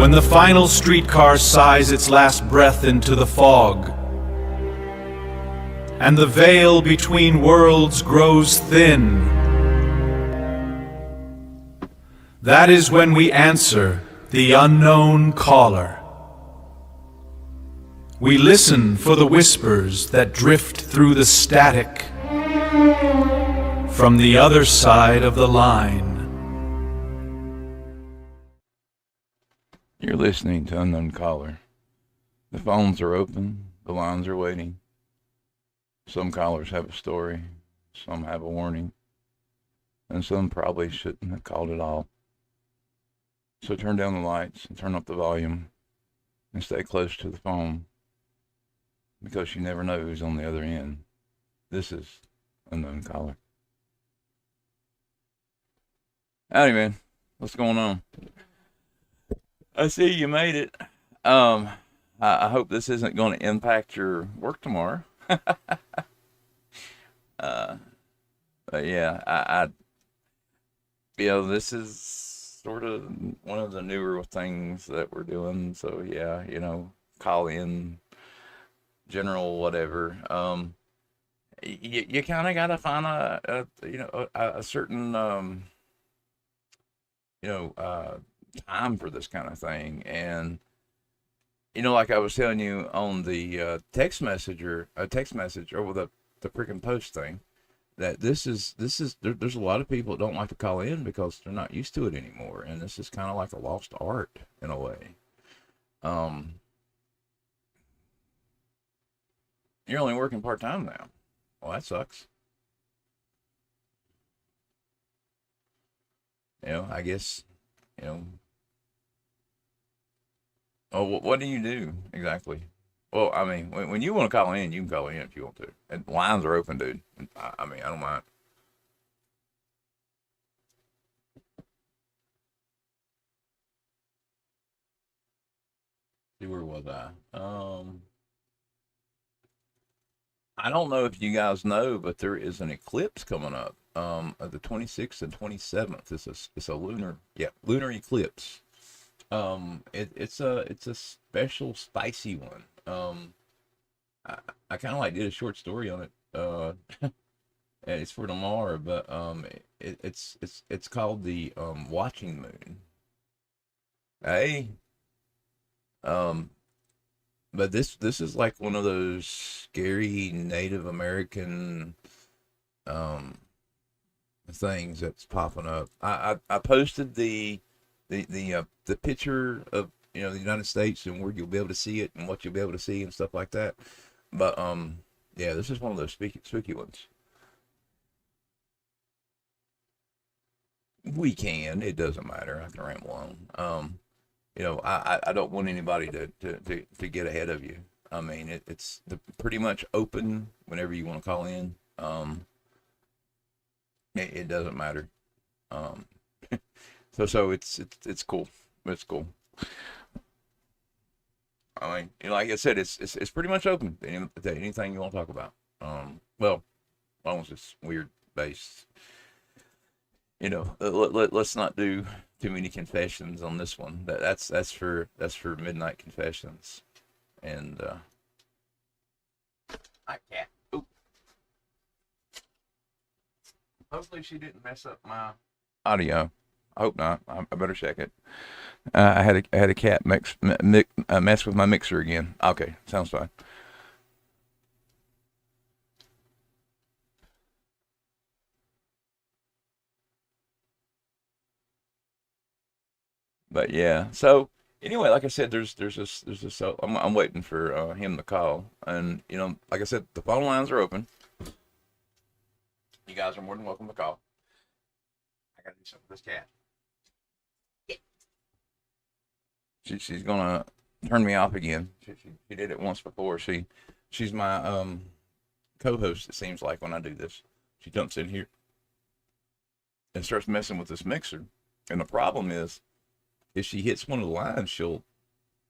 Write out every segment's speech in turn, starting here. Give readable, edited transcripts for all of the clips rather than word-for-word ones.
when the final streetcar sighs its last breath into the fog, and the veil between worlds grows thin, that is when we answer the unknown caller. We listen for the whispers that drift through the static from the other side of the line. You're listening to Unknown Caller. The phones are open, the lines are waiting. Some callers have a story, some have a warning, and some probably shouldn't have called at all. So turn down the lights and turn up the volume and stay close to the phone, because you never know who's on the other end. This is Unknown Caller. Howdy, man. What's going on? I see you made it. I hope this isn't going to impact your work tomorrow. But yeah, this is sort of one of the newer things that we're doing. So yeah, call in, general, whatever. You kind of got to find a certain, time for this kind of thing. And, like I was telling you on the text message or with the freaking post thing, that there's a lot of people that don't like to call in because they're not used to it anymore. And this is kind of like a lost art in a way. You're only working part-time now. Well, that sucks. I guess, oh, what do you do exactly? Well, I mean, when you want to call in, you can call in if you want to. And lines are open, dude. I mean, I don't mind. See, where was I? I don't know if you guys know, but there is an eclipse coming up. Of the 26th and 27th. It's a lunar eclipse. It's a special spicy one. I kind of did a short story on it. And it's for tomorrow, but it's called the watching moon. Hey, but this is like one of those scary Native American things that's popping up. I posted the picture of the United States and where you'll be able to see it and what you'll be able to see and stuff like that. But yeah, this is one of those spooky ones. We can. It doesn't matter. I can ramble on. I don't want anybody to get ahead of you. I mean, it's pretty much open whenever you want to call in. It doesn't matter. So it's cool. It's cool. I mean, like I said, it's pretty much open to anything you want to talk about. Well, as long as it's weird based. Let's not do too many confessions on this one. That's for midnight confessions. And I can't. Oop. Hopefully she didn't mess up my audio. I hope not. I better check it. I had a cat mess with my mixer again. Okay, sounds fine. But yeah, so anyway, like I said, there's this. So I'm waiting for him to call, and like I said, the phone lines are open. You guys are more than welcome to call. I gotta do something with this cat. She's gonna turn me off again. She did it once before. She's my co-host. It seems like when I do this, she jumps in here and starts messing with this mixer. And the problem is, if she hits one of the lines, she'll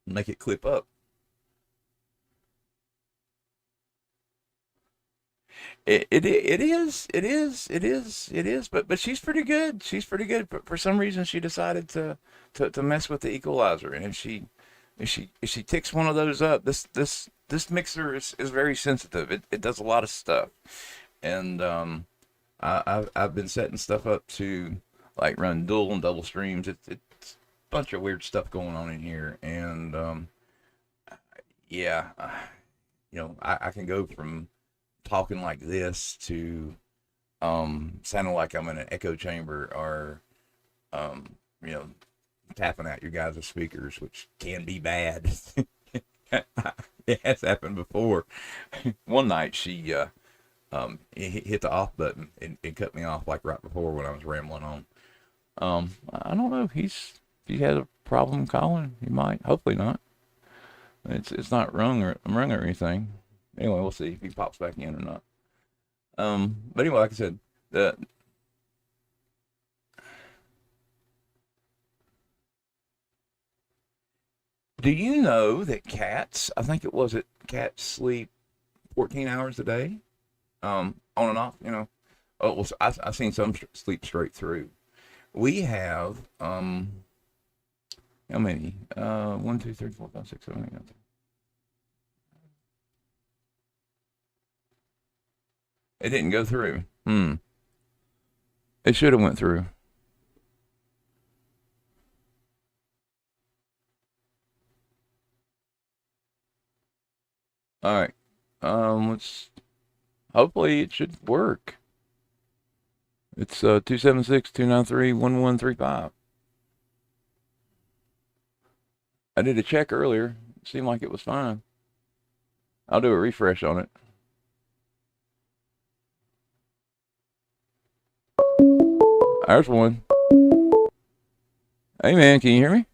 make it clip up. it is. But she's pretty good. She's pretty good. But for some reason, she decided to mess with the equalizer, and if she ticks one of those up, this mixer is very sensitive. It does a lot of stuff, and I've been setting stuff up to like run dual and double streams. It's a bunch of weird stuff going on in here, and yeah, I can go from talking like this to sounding like I'm in an echo chamber, or um, you know, tapping out your guys' speakers, which can be bad. It has happened before. One night she hit the off button and cut me off like right before when I was rambling on. I don't know. If he has a problem calling, he might. Hopefully not. It's not rung or anything. Anyway, we'll see if he pops back in or not. But anyway, like I said, do you know that cats? I think it was that cats sleep 14 hours a day, on and off. Oh, well, I've seen some sleep straight through. We have how many? 1, 2, 3, 4, 5, 6, 7, 8, 9, 10. It didn't go through. It should have went through. All right. Let's. Hopefully it should work. It's 276-293-1135. I did a check earlier. It seemed like it was fine. I'll do a refresh on it. There's one. Hey man, can you hear me?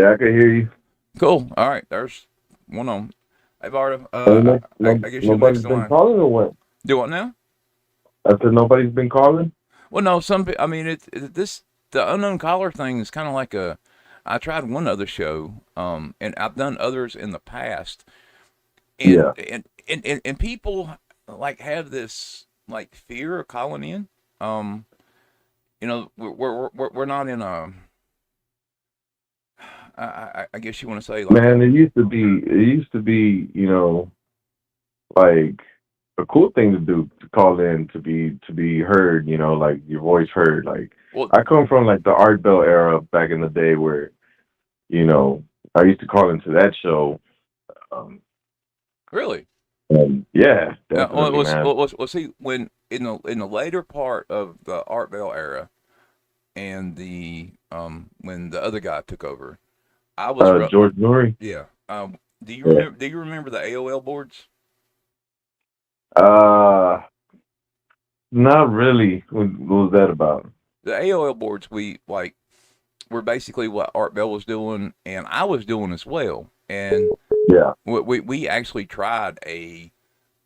Yeah, I can hear you. Cool. All right, there's one on. Hey Barda, I guess you're Nobody's next in been line. calling or what? Do what now? I said nobody's been calling? Well, no. I mean, the unknown caller thing is kind of like a. I tried one other show, and I've done others in the past, and Yeah. and people like have this like fear of calling in. We're not in a. I guess you want to say like Man, it used to be, like a cool thing to do, to call in, to be heard, like your voice heard. Like well, I come from like the Art Bell era back in the day where, I used to call into that show. Um, really. and yeah, Well, definitely, man. see, when in the later part of the Art Bell era and the when the other guy took over, I was George Nori. yeah. Yeah. Do you remember the AOL boards? Uh, Not really. What was that about? The AOL boards were basically what Art Bell was doing and I was doing as well. And Yeah. we actually tried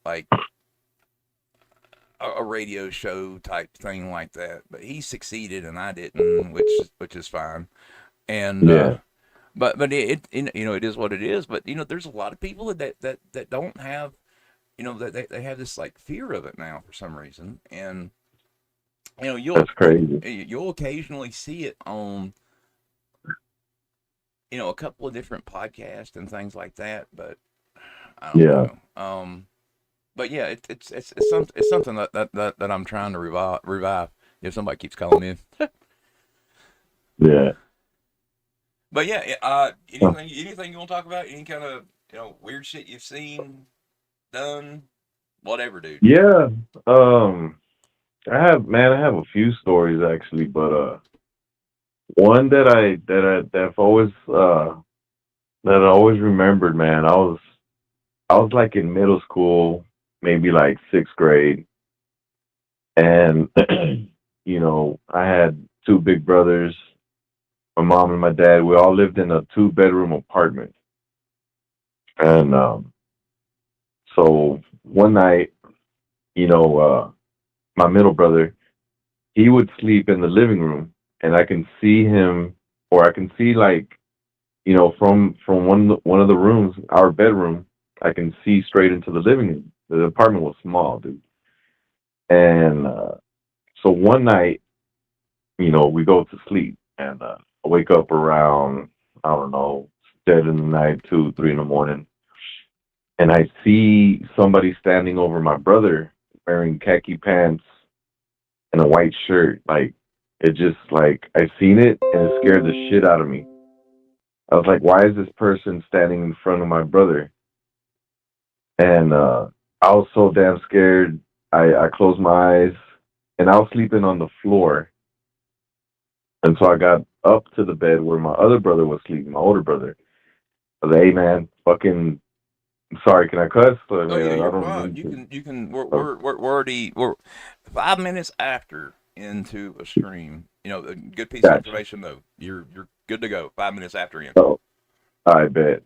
like a radio show type thing like that, but he succeeded and I didn't, which is fine. And Yeah. but it is what it is. But there's a lot of people that don't have that they have this like fear of it now for some reason, and That's crazy. you'll occasionally see it on a couple of different podcasts and things like that. But I don't Yeah. know. But yeah, it's something that I'm trying to revive. If somebody keeps calling in. Yeah. But yeah, anything you want to talk about? Any kind of weird shit you've seen, done, whatever, dude. Yeah. I have a few stories actually, but one that's always that I always remembered, man. I was like in middle school, maybe like sixth grade, and I had two big brothers, my mom and my dad. We all lived in a two-bedroom apartment, and so one night, you know, my middle brother, he would sleep in the living room, and I can see him, or I can see like, from one of the rooms, our bedroom, I can see straight into the living room. The apartment was small, dude. And so one night, we go to sleep, and I wake up around, I don't know, dead in the night, 2, 3 in the morning, and I see somebody standing over my brother wearing khaki pants and a white shirt. Like, it just, like, I seen it, and it scared the shit out of me. I was like, why is this person standing in front of my brother? And I was so damn scared. I closed my eyes, and I was sleeping on the floor. And so I got up to the bed where my other brother was sleeping, my older brother. I was like, hey, man, fucking, sorry, can I cuss? I Oh mean, yeah, I you're don't fine. mean to. You can. We're Oh, we're we're, we're already we're 5 minutes after into a stream. You know, a good piece of gotcha. information though. You're good to go. 5 minutes after in. Oh, I bet.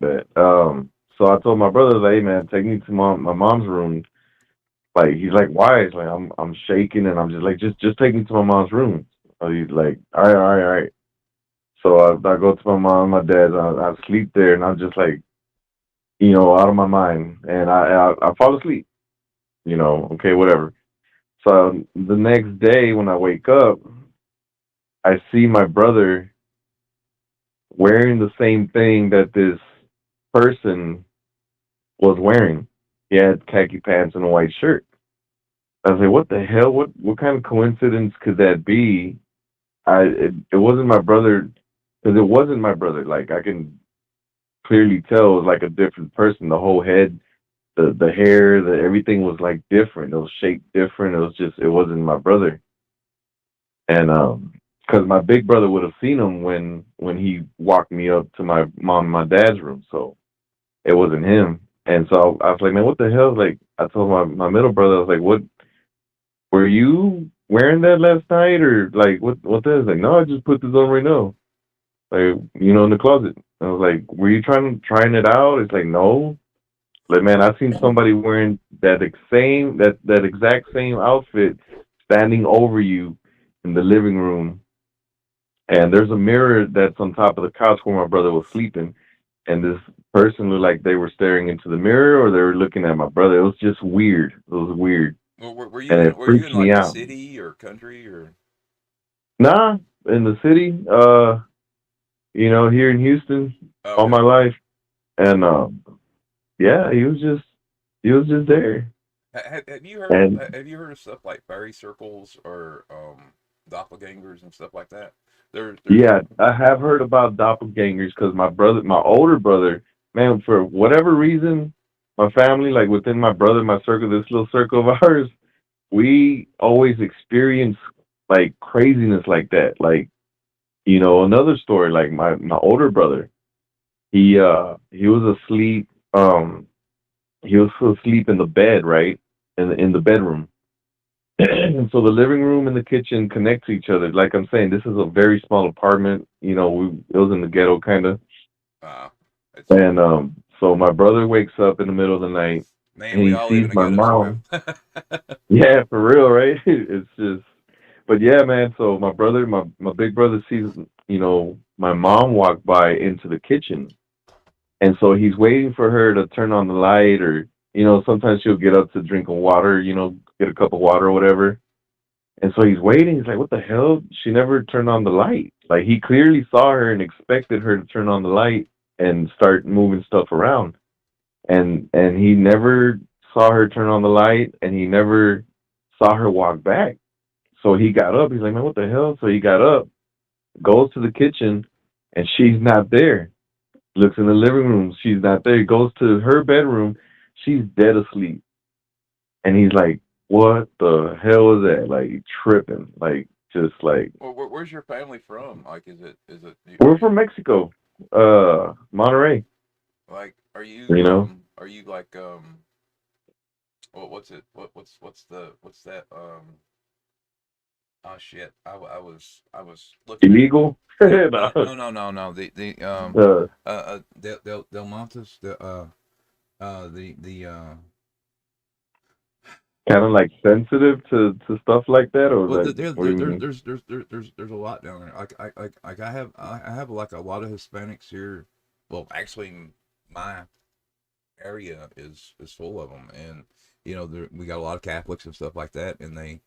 So I told my brother, like, hey, man, take me to my mom's room. Like, he's like, why? It's like, I'm shaking, and I'm just like, just take me to my mom's room. He's like, all right. So I go to my mom, my dad, I sleep there, and I'm just like, out of my mind, and I fall asleep. Okay, whatever. So the next day when I wake up, I see my brother wearing the same thing that this person was wearing. He had khaki pants and a white shirt. I was like, what the hell? What kind of coincidence could that be? It wasn't my brother, because it wasn't my brother. Like, I can clearly tell it was like a different person. The whole head, the hair, everything was like different. It was shaped different. It wasn't my brother. And because my big brother would have seen him when he walked me up to my mom and my dad's room, so it wasn't him. And so I was like, man, what the hell? Like, I told my middle brother, I was like, what, were you wearing that last night, or like what the hell? He's like, no, I just put this on right now, like, in the closet. I was like, were you trying it out? It's like, no. Like, man, I seen somebody wearing that exact same outfit standing over you in the living room, and there's a mirror that's on top of the couch where my brother was sleeping, and this person looked like they were staring into the mirror or they were looking at my brother. It was just weird. It was weird, Well, and it were you freaked in me like a out. city or country or? Nah, in the city, here in Houston, all my Okay. life, and yeah, he was just there, and Have you heard of stuff like fairy circles or doppelgangers and stuff like that? There's yeah, I have heard about doppelgangers because my older brother, man, for whatever reason, my family, like within my brother, my circle, this little circle of ours, we always experience like craziness like that. Like, another story, like my older brother, he was asleep, he was asleep in the bed, right? In the bedroom. And so the living room and the kitchen connect to each other. Like I'm saying, this is a very small apartment. It was in the ghetto kind of. uh, it's And so my brother wakes up in the middle of the night man, and we he all live sees in a my ghetto, bro. mom. Yeah, for real, right? It's just, but yeah, man. So my brother, my big brother sees, my mom walk by into the kitchen, and so he's waiting for her to turn on the light, or sometimes she'll get up to drink a water, get a cup of water or whatever. And so he's waiting. He's like, what the hell? She never turned on the light. Like, he clearly saw her and expected her to turn on the light and start moving stuff around. And he never saw her turn on the light, and he never saw her walk back. So he got up. He's like, man, what the hell? So he got up, goes to the kitchen, and she's not there. Looks in the living room. She's not there. He goes to her bedroom. She's dead asleep. And he's like, what the hell is that? Like, tripping. Like, just like, Well, where's your family from? Like, is it are we're you from Mexico, Monterrey. You know, are you like what's it what's that oh shit I was looking at illegal. no No. no no no no the Del Montes the Kind of like sensitive to stuff like that, or well like, what do you mean? there's a lot down there like I have like a lot of Hispanics here. Well, actually, my area is full of them, and we got a lot of Catholics and stuff like that, and they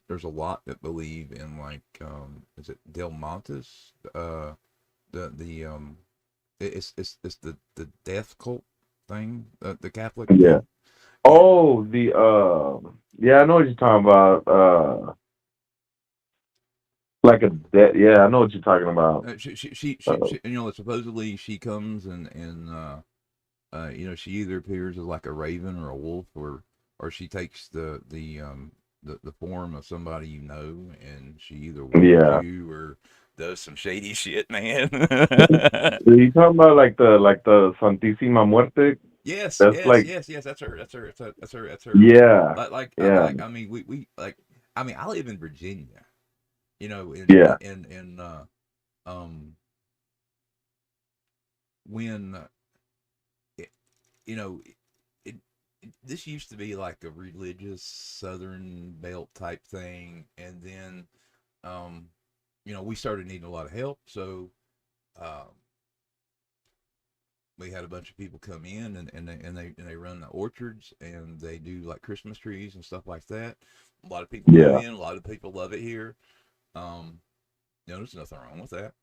there's a lot that believe in like is it Del Montes the it's the death cult thing, the Catholic Yeah. thing. Yeah. Oh, yeah, I know what you're talking about. Like a dead. Yeah, I know what you're talking about. She supposedly she comes and she either appears as like a raven or a wolf, or she takes the form of somebody and she either warns Yeah. you or does some shady shit, man. So you talking about like the Santísima Muerte? Yes, That's yes, like, yes, yes. That's her. yeah, yeah, Like I mean, we like. I mean, I live in Virginia. You know, yeah, um, when it, you know, it, this used to be like a religious Southern Belt type thing, and then, um, we started needing a lot of help, so um, we had a bunch of people come in and they run the orchards and they do like Christmas trees and stuff like that. A lot of people move yeah. in. A lot of people love it here. Um, there's nothing wrong with that.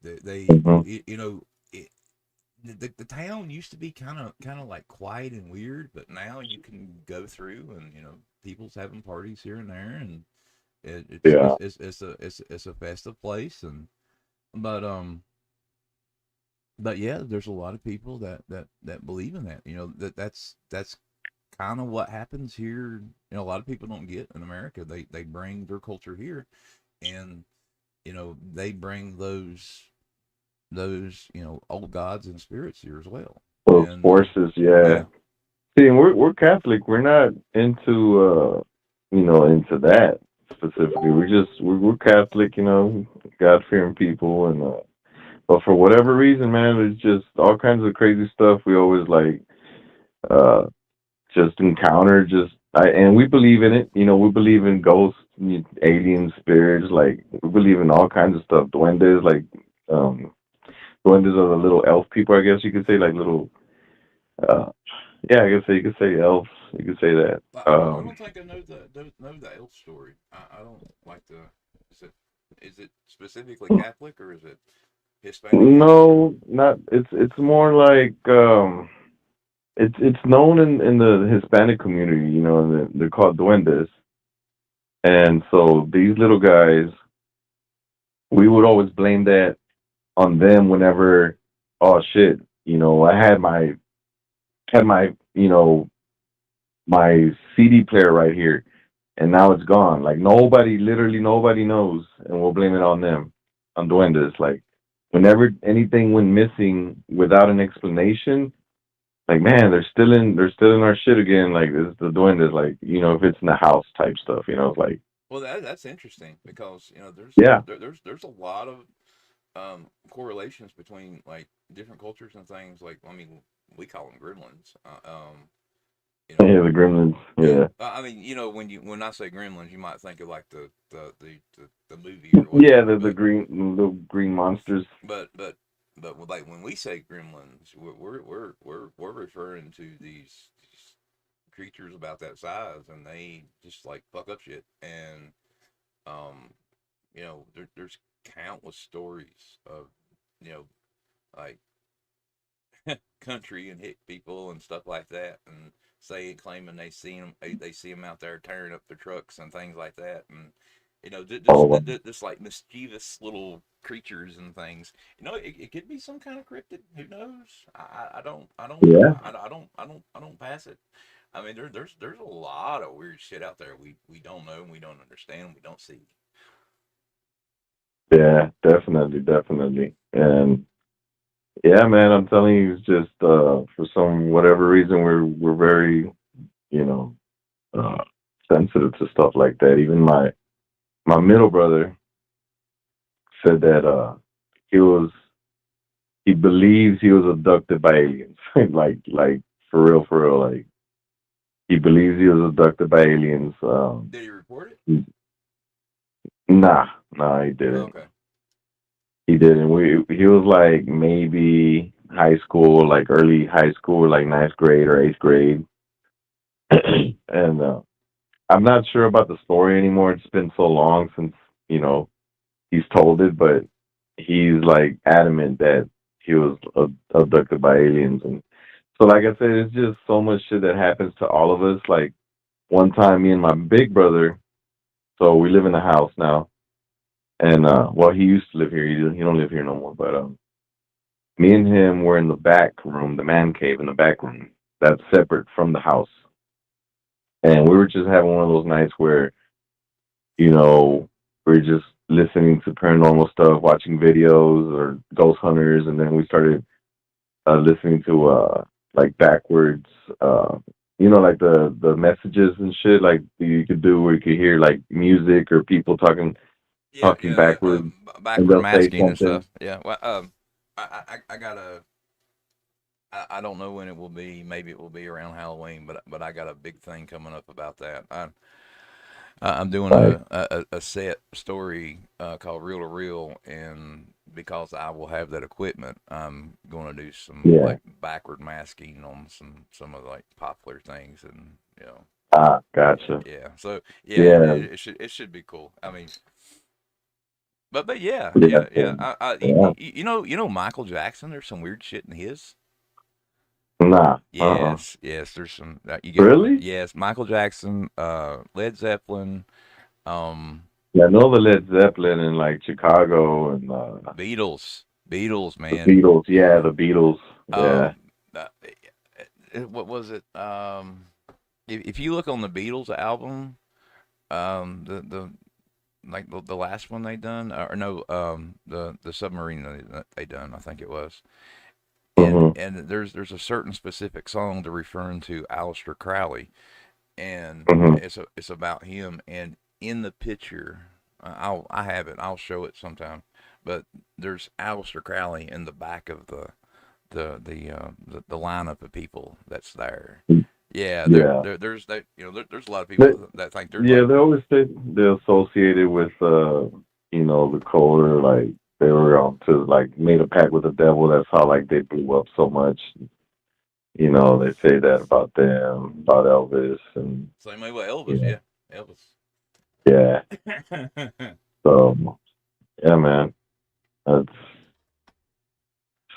They Hmm. it, the town used to be kind of like quiet and weird, but now you can go through and people's having parties here and there, and Yeah. it's a festive place, and but but yeah, there's a lot of people that believe in that. That's kind of what happens here. A lot of people don't get in America. They bring their culture here, and they bring those old gods and spirits here as well. Those And forces, yeah. yeah, See, and we're Catholic. We're not into that specifically. We're Catholic, God fearing people, and but for whatever reason, man, there's just all kinds of crazy stuff. We always like uh just encounter and we believe in it. We believe in ghosts, alien spirits. Like we believe in all kinds of stuff. Duendes, like um, duendes are the little elf people. I guess you could say like little. Uh, yeah, I guess you could say elves. You could say that. I don't think I know the elf story. I don't like the. Is it specifically Catholic or is it Hispanic Catholic or? No, not. It's more like it's known in the Hispanic community. They're called duendes, and so these little guys, we would always blame that on them whenever, oh shit, I had my my CD player right here, and now it's gone. Like literally nobody knows, and we'll blame it on them, on duendes. Like whenever anything went missing without an explanation, like man, they're still in our shit again. Like it's the duendes. Like if it's in the house type stuff, it's like Well, that's interesting because yeah, there's a lot of correlations between like different cultures and things. Like I mean, we call them gremlins. You know, yeah, the gremlins, yeah. yeah, I mean, when I say gremlins, you might think of like the movie or yeah, whatever. the green monsters. Like when we say gremlins, we're referring to these creatures about that size, and they just like fuck up shit. And um, there's countless stories of you know like country and hit people and stuff like that, and claiming they see them out there tearing up their trucks and things like that, and Oh, wow. this like mischievous little creatures and things. It could be some kind of cryptid. Who knows? Yeah, I don't pass it. I mean, there's a lot of weird shit out there we don't know and we don't understand and we don't see. yeah, definitely, definitely, and yeah, man, I'm telling you, it's just for some whatever reason we're very you know uh, sensitive to stuff like that. Even my middle brother said that he believes he was abducted by aliens, like for real, like he believes he was abducted by aliens. Did he report it? Nah, he Oh, didn't. okay. He didn't. He was like maybe. high school, like early high school, like ninth grade or eighth grade, and I'm not sure about the story anymore. It's been so long since you know he's told it, but he's like adamant that he was abducted by aliens, and so like I said, it's just so much shit that happens to all of us. Like one time, me and my big brother, so we live in a house now, and well, he used to live here. He don't live here no more, but me and him were in the back room, the man cave in the back room, that's separate from the house, and we were just having one of those nights where you know, we're just listening to paranormal stuff, watching videos or ghost hunters, and then we started listening to like backwards, like the messages and shit, like you could do where you could hear like music or people Yeah, talking yeah, backwards, and backward they'll say masking and something. stuff. Yeah, well, I got a. I don't know when it will be. Maybe it will be around Halloween, but I got a big thing coming up about that. I'm doing Like, a set story called Real to Real, and because I will have that equipment, I'm going to do some yeah, like backward masking on some of like popular things, and gotcha. yeah. So yeah, Yeah, it should be cool. I mean, but yeah, yeah, yeah. yeah. You know Michael Jackson. There's some weird shit in his. Nah, Yes, yes. There's some you get really? yes. Michael Jackson, Led Zeppelin, um, Yeah, I know the Led Zeppelin in like Chicago and Beatles, the man. Beatles. Yeah, the Beatles. Yeah. Um, uh, what was it? If you look on the Beatles album, the like the last one they done, or no, the submarine they done, I think it was. Hmm. And there's a certain specific song they're referring to Aleister Crowley, and Hmm. it's about him. And in the picture, I have it. I'll show it sometime. But there's Aleister Crowley in the back of the lineup of people that's there. Yeah, Yeah. there's that there's a lot of They, people that think they're yeah, like they always say they're associated with the colder, like they were to like made a pact with the devil. That's how like they blew up so much. They say that about them, about Elvis, and same way with Elvis. you Yeah, Elvis. yeah. So yeah, man, that's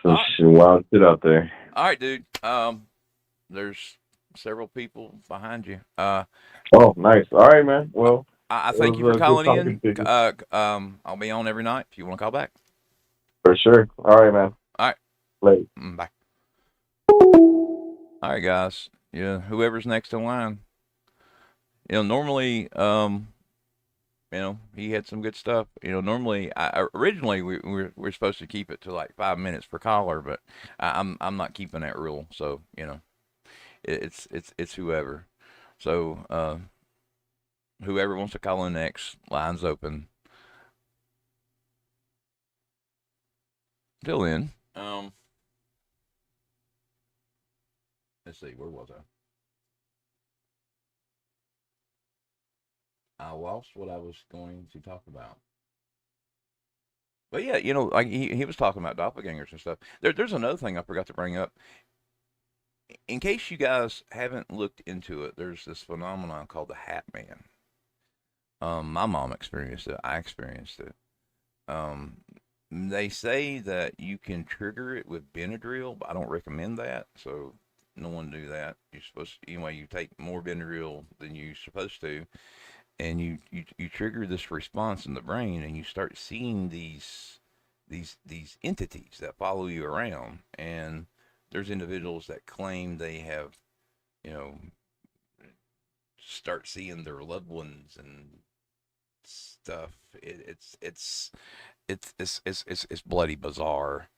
some All right, wild shit out there. all right, dude. There's several people behind you. Oh, nice. All right, man. Well, I it thank was you for good calling talking in. to you I'll be on every night if you want to call back. for sure. All right, man. All right, Later. bye. All right, guys. Yeah, whoever's next in line. Normally, he had some good stuff. Normally, originally we're supposed to keep it to like 5 minutes per caller, but I'm not keeping that rule. So it's whoever. So whoever wants to call in next, lines open. Till then, let's see, where was I? I lost what I was going to talk about. But yeah, like he was talking about doppelgangers and stuff. There's another thing I forgot to bring up. In case you guys haven't looked into it, there's this phenomenon called the Hat Man. My mom experienced it. I experienced it. Um, they say that you can trigger it with Benadryl, but I don't recommend that. So no one do that. You're supposed to, anyway. You take more Benadryl than you're supposed to, and you trigger this response in the brain, and you start seeing these entities that follow you around. And there's individuals that claim they have, you know, start seeing their loved ones and stuff. It's bloody bizarre.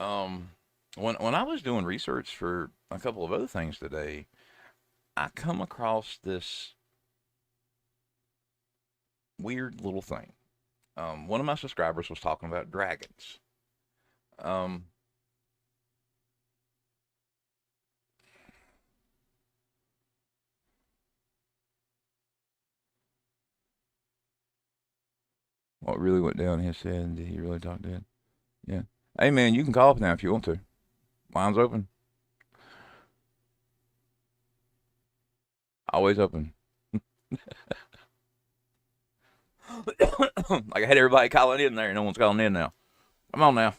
Um, when I was doing research for a couple of other things today, I come across this weird little thing. One of my subscribers was talking about dragons. Um, what really went down his head? Did he really talk to it? Yeah. Hey man, you can call up now if you want to. Line's open. Always open. Like I had everybody calling in there. No one's calling in now. Come on now.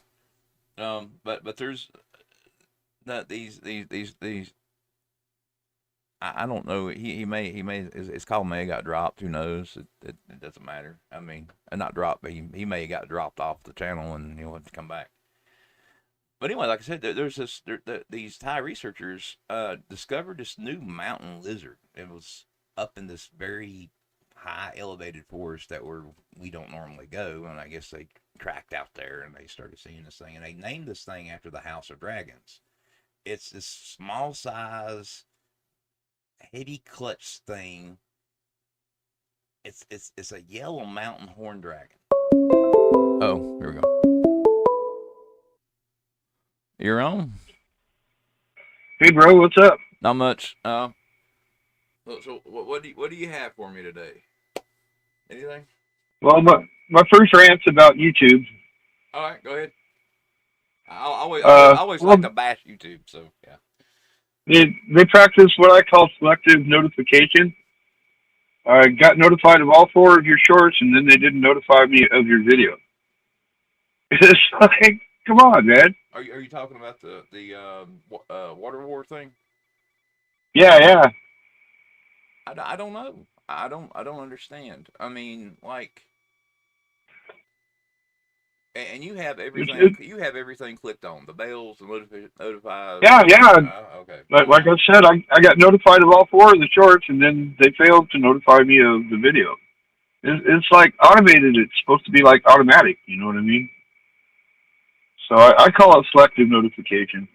But there's that these. I don't know. He may his call may have got dropped. Who knows? It doesn't matter. I mean, not dropped, but he may have got dropped off the channel and he'll have to come back. But anyway, like I said, these Thai researchers discovered this new mountain lizard. It was up in this very high elevated forest that we don't normally go, and I guess they tracked out there and they started seeing this thing, and they named this thing after the House of Dragons. It's this small size, heavy clutch thing. It's a yellow mountain horn dragon. Oh, here we go. You're on. Hey, bro, what's up? Not much. So what do you have for me today? Anything? Well, my first rant's about YouTube. All right, go ahead. I always well, like to bash YouTube, so yeah. They practice what I call selective notification. I got notified of all 4 of your shorts, and then they didn't notify me of your video. It's like, come on, man. Are you talking about the water war thing? Yeah. I don't know. I don't understand. I mean, like, and you have everything. You have everything clicked on the bells, the notifies. Yeah. Okay. Like I said, I got notified of all 4 of the shorts, and then they failed to notify me of the video. It's like automated. It's supposed to be like automatic. You know what I mean? So I call it selective notification.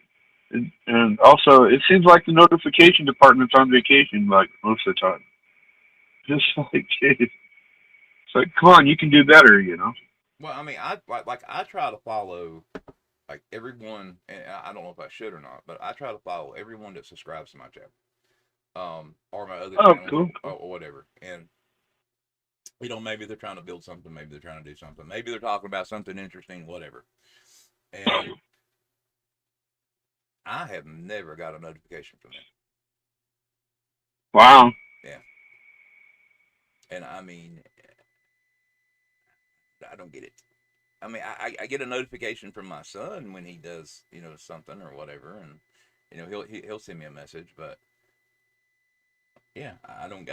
And also, it seems like the notification department's on vacation, like, most of the time. Just like, geez. It's like, come on, you can do better, you know? Well, I mean, I try to follow like everyone, and I don't know if I should or not, but I try to follow everyone that subscribes to my channel, or my other channels, Cool. or whatever. And maybe they're trying to build something, maybe they're trying to do something, maybe they're talking about something interesting, whatever. And I have never got a notification from them. Wow. Yeah. And I mean, I don't get it. I mean, I get a notification from my son when he does, something or whatever, and he'll send me a message, but yeah, I don't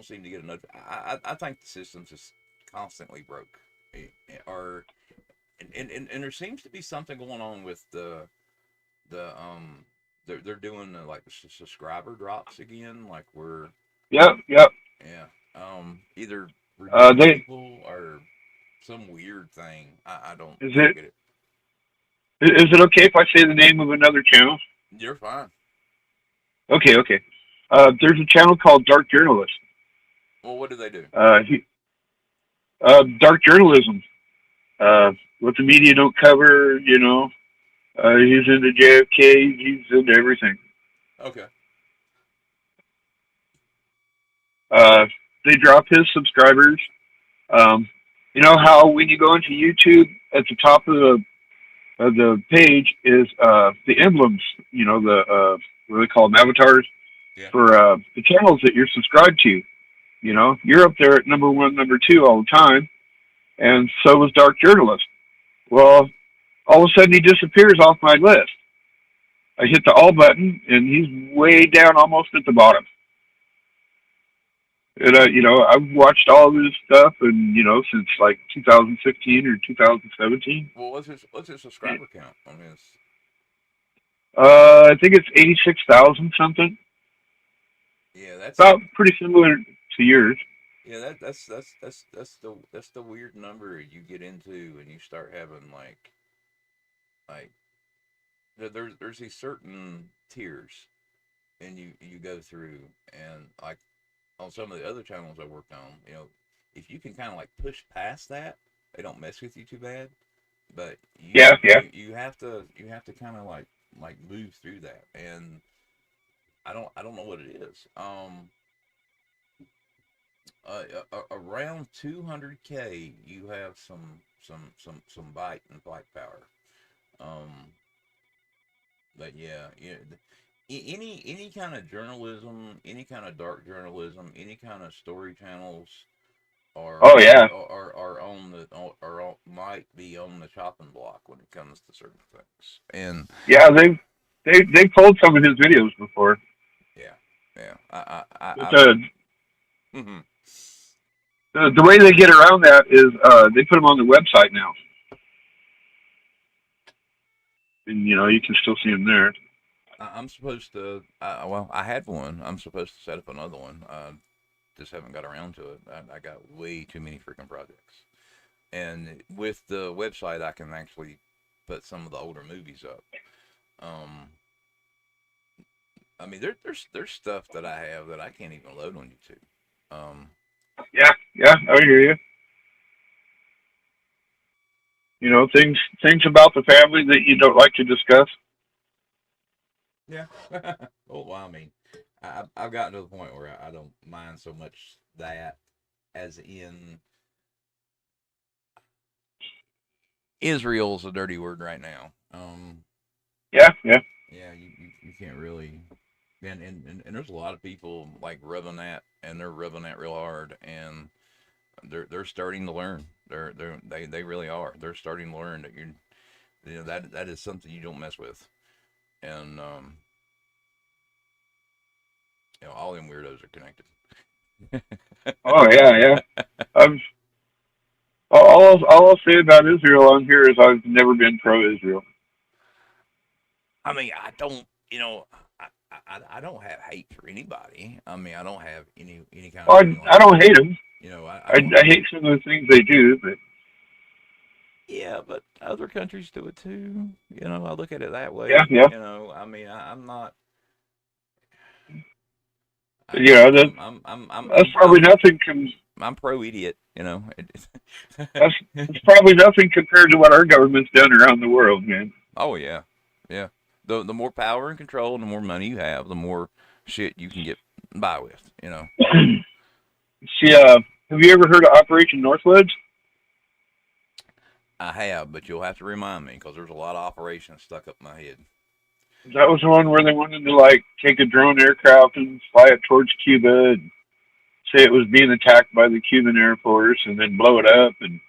seem to get a notification. I think the system's just constantly broke, or and there seems to be something going on with the they're doing like the subscriber drops again, like we're Yep. yeah either removing They people or some weird thing. I don't is get it. it okay if I say the name of another channel? You're fine. Okay. There's a channel called Dark Journalist. Well, what do they do? Dark journalism. What the media don't cover, you know. He's into JFK. He's into everything. Okay. They drop his subscribers. You know how when you go into YouTube, at the top of the page is the emblems. You know, the what do they call them, avatars, Yeah. for the channels that you're subscribed to. You know, you're up there at number 1, number 2 all the time, and so was Dark Journalist. Well, all of a sudden he disappears off my list. I hit the all button, and he's way down, almost at the bottom. And I've watched all of his stuff, and since like 2016 or 2017. Well, what's his subscriber count on this? I think it's 86,000 something. Yeah, that's about pretty similar to yours. Yeah, that's the weird number you get into and you start having like there's these certain tiers and you go through, and like on some of the other channels I worked on, if you can kind of like push past that, they don't mess with you too bad. But you have to kind of like move through that, and I don't know what it is. Around 200K, you have some bite and fight power. But yeah, any kind of journalism, any kind of dark journalism, any kind of story channels Oh yeah, are on the might be on the chopping block when it comes to certain things. And yeah. They've told some of his videos before. yeah, yeah, But I've mhm. the way they get around that is they put them on the website now, and you can still see them there. I'm supposed to. Well, I had one. I'm supposed to set up another one. Just haven't got around to it. I got way too many freaking projects. And with the website, I can actually put some of the older movies up. Um, I mean, there's stuff that I have that I can't even load on YouTube. Yeah, yeah, I hear you. Things about the family that you don't like to discuss. Yeah. Well, I mean, I've gotten to the point where I don't mind so much that as in Israel's a dirty word right now. Yeah, yeah. Yeah, you can't really, and there's a lot of people like rubbing that, and they're rubbing that real hard, and they're starting to learn. They really are. They're starting to learn that that is something you don't mess with, and all them weirdos are connected. Oh yeah, yeah. I've all I'll say about Israel on here is I've never been pro-Israel. I mean, I don't, I don't have hate for anybody. I mean, I don't have any kind Well, of feeling. I don't hate them. I don't. I hate some of the things they do, but Yeah, but other countries do it too. I look at it that way. yeah, yeah. I mean, I'm not. But, that that's probably nothing. I'm pro idiot. That's probably nothing compared to what our government's done around the world, man. Oh yeah, yeah. The more power and control and the more money you have, the more shit you can get by with. See, have you ever heard of Operation Northwoods? I have, but you'll have to remind me because there's a lot of operations stuck up my head. That was the one where they wanted to like take a drone aircraft and fly it towards Cuba and say it was being attacked by the Cuban Air Force, and then blow it up and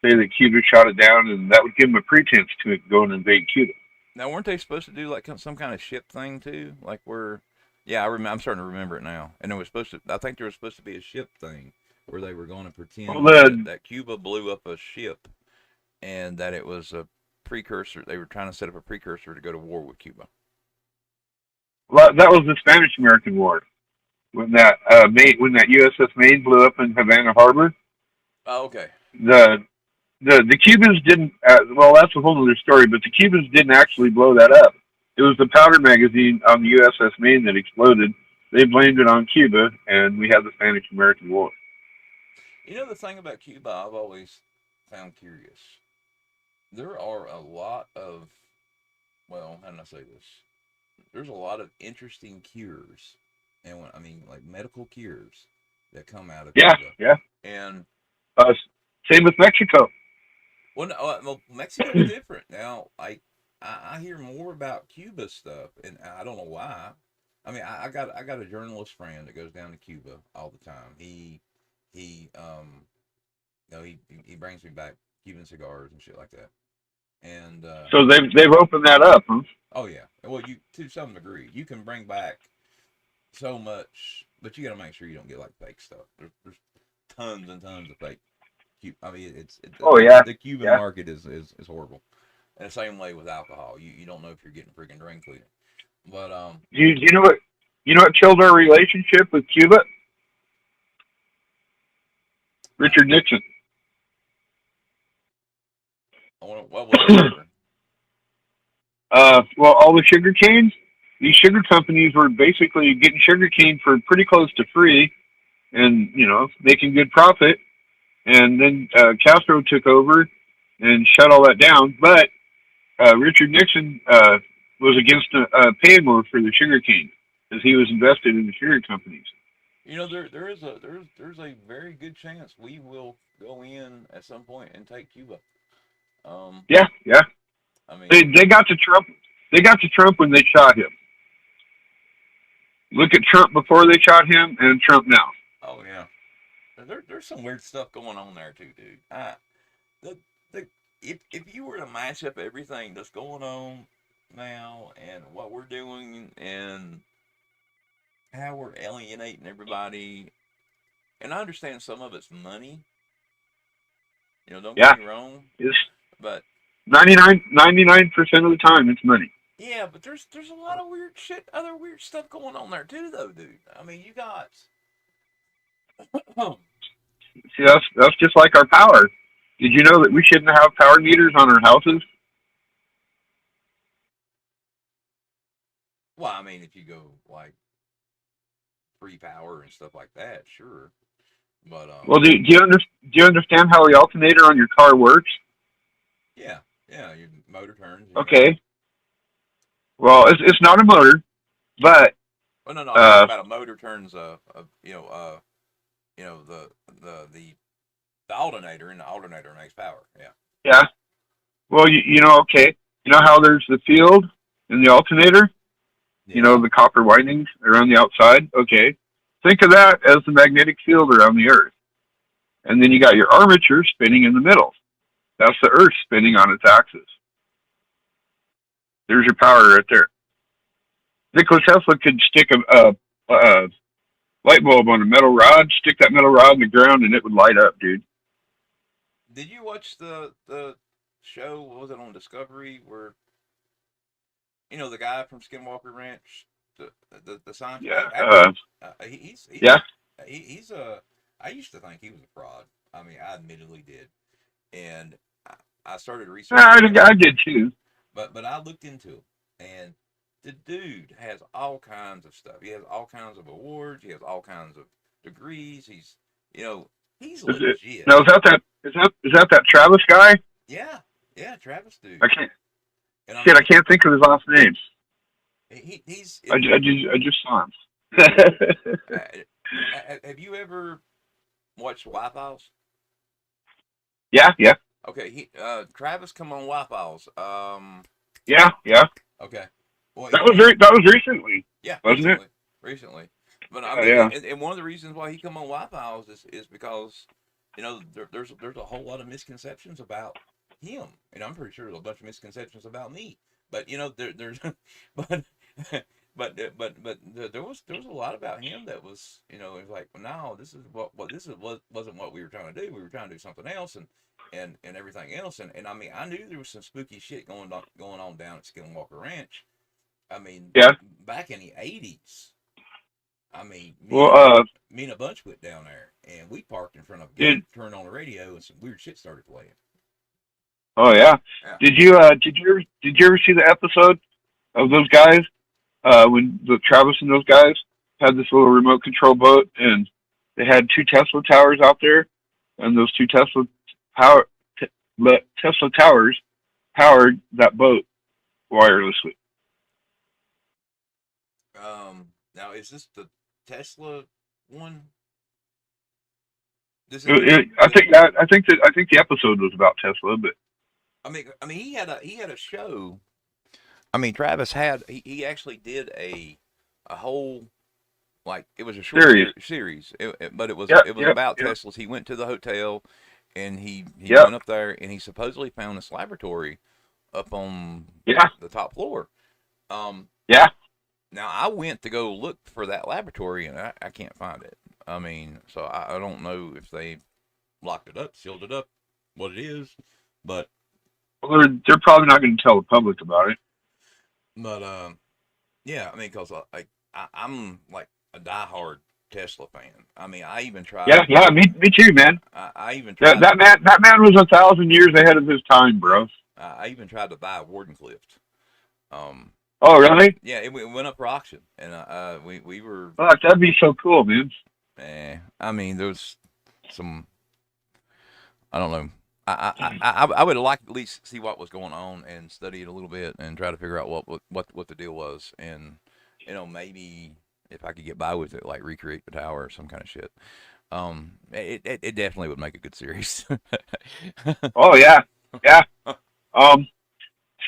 say that Cuba shot it down, and that would give them a pretense to it go and invade Cuba. Now, weren't they supposed to do like some kind of ship thing too? Like where, yeah, I'm starting to remember it now. And it was supposed to. I think there was supposed to be a ship thing where they were going to pretend Well, that Cuba blew up a ship and that it was a precursor. They were trying to set up a precursor to go to war with Cuba. that was the Spanish-American War when that when that USS Maine blew up in Havana Harbor. Oh, okay. The Cubans didn't. Well, that's a whole other story. But the Cubans didn't actually blow that up. It was the powder magazine on the USS Maine that exploded. They blamed it on Cuba, and we had the Spanish-American War. The thing about Cuba I've always found curious. There are a lot of, well, how do I say this? There's a lot of interesting cures, and I mean like medical cures that come out of Yeah, Cuba. yeah. And Uh, Same with Mexico. well, no, well, Mexico's different now. I hear more about Cuba stuff, and I don't know why. I mean, I got a journalist friend that goes down to Cuba all the time. He he brings me back Cuban cigars and shit like that. And So they've opened that up, huh? oh yeah, well you to some degree you can bring back so much, but you got to make sure you don't get like fake stuff. There's tons and tons of fake. I mean, Oh yeah, the Cuban yeah. market is horrible. And the same way with alcohol, you don't know if you're getting freaking drink cleaner. But Do you know what? You know what killed our relationship with Cuba? Richard Nixon. what was it for? Well, all the sugar canes. These sugar companies were basically getting sugar cane for pretty close to free, and making good profit. And then Castro took over and shut all that down. But Richard Nixon was against paying more for the sugar cane because he was invested in the sugar companies. There's a very good chance we will go in at some point and take Cuba. Yeah, yeah. I mean, They got to Trump. They got to Trump when they shot him. Look at Trump before they shot him and Trump now. Oh yeah, there's some weird stuff going on there too, dude. The the if you were to match up everything that's going on now and what we're doing and how we're alienating everybody, and I understand some of it's money. Don't Yeah, get me wrong, it's but 99% of the time it's money. yeah, but there's a lot of weird shit, other weird stuff going on there too, though, dude. I mean, you got. See, that's just like our power. Did you know that we shouldn't have power meters on our houses? Well, I mean, if you go like free power and stuff like that, sure. But Well, do you understand how the alternator on your car works? yeah, your motor turns. Okay. Well, it's not a motor, but Well, no, I'm talking about a motor turns the alternator, and the alternator makes power. Yeah. yeah. Well, okay. You know how there's the field in the alternator? Yeah. You know, the copper windings around the outside? Okay. Think of that as the magnetic field around the Earth. And then you got your armature spinning in the middle. That's the Earth spinning on its axis. There's your power right there. Nikola Tesla could stick a light bulb on a metal rod, stick that metal rod in the ground, and it would light up, dude. Did you watch the show? What was it on Discovery? Where the guy from Skinwalker Ranch, the scientist. Yeah. Yeah. He's a. I used to think he was a fraud. I mean, I admittedly did, and I started researching. I did too. But I looked into him, and the dude has all kinds of stuff. He has all kinds of awards. He has all kinds of degrees. He's legit. Now is that Travis guy? Yeah, Travis dude. I can't think of his last name. He's. I just saw him. Have you ever watched Y-Files? Yeah. Okay, Travis come on Y-Files. Yeah. Okay. Well, that was recently. Yeah, wasn't it? Recently. But I mean, yeah. And one of the reasons why he come on Y-Files is because there's a whole lot of misconceptions about him, and I'm pretty sure there's a bunch of misconceptions about me. But there's but there was a lot about him that was it was like, no, this wasn't what we were trying to do. We were trying to do something else, and everything else, and I mean, I knew there was some spooky shit going on down at Skinwalker Ranch. I mean, yeah. Back in the '80s. I mean, me and a bunch went down there, and we parked in front of a gate, turned on the radio, and some weird shit started playing. Oh yeah. Did you ever see the episode of those guys when the Travis and those guys had this little remote control boat, and they had 2 Tesla towers out there, and those 2 Tesla towers powered that boat wirelessly. Now is this the Tesla one? I think the episode was about Tesla, but I mean, he had a show. I mean, Travis he actually did a whole, like, it was a short series, but it was about Teslas. He went to the hotel, and he went up there, and he supposedly found this laboratory up on the top floor. Now, I went to go look for that laboratory, and I can't find it. I mean, so I don't know if they locked it up, sealed it up, what it is, but... Well, they're probably not going to tell the public about it. But, yeah, I mean, because I'm, like, a diehard Tesla fan. I mean, I even tried... Yeah, me too, man. I even tried... That man was 1,000 years ahead of his time, bro. I even tried to buy a Wardenclyffe. Oh, really? Yeah, it went up for auction, and we were... Oh, that'd be so cool, man. I mean, there's some... I don't know. I would like to at least see what was going on and study it a little bit and try to figure out what the deal was, and maybe if I could get by with it, like recreate the tower or some kind of shit. It definitely would make a good series. Oh yeah.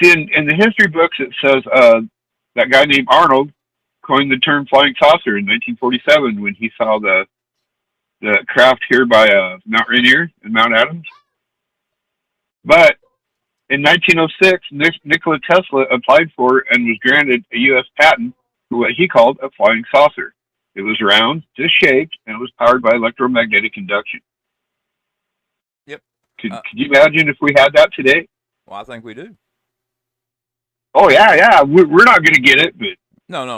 See, in the history books, it says that guy named Arnold coined the term flying saucer in 1947 when he saw the craft here by Mount Rainier and Mount Adams. But in 1906, Nikola Tesla applied for and was granted a U.S. patent for what he called a flying saucer. It was round, disc-shaped, and it was powered by electromagnetic induction. Yep. Could you imagine if we had that today? Well, I think we do. Oh, yeah. We're not going to get it, but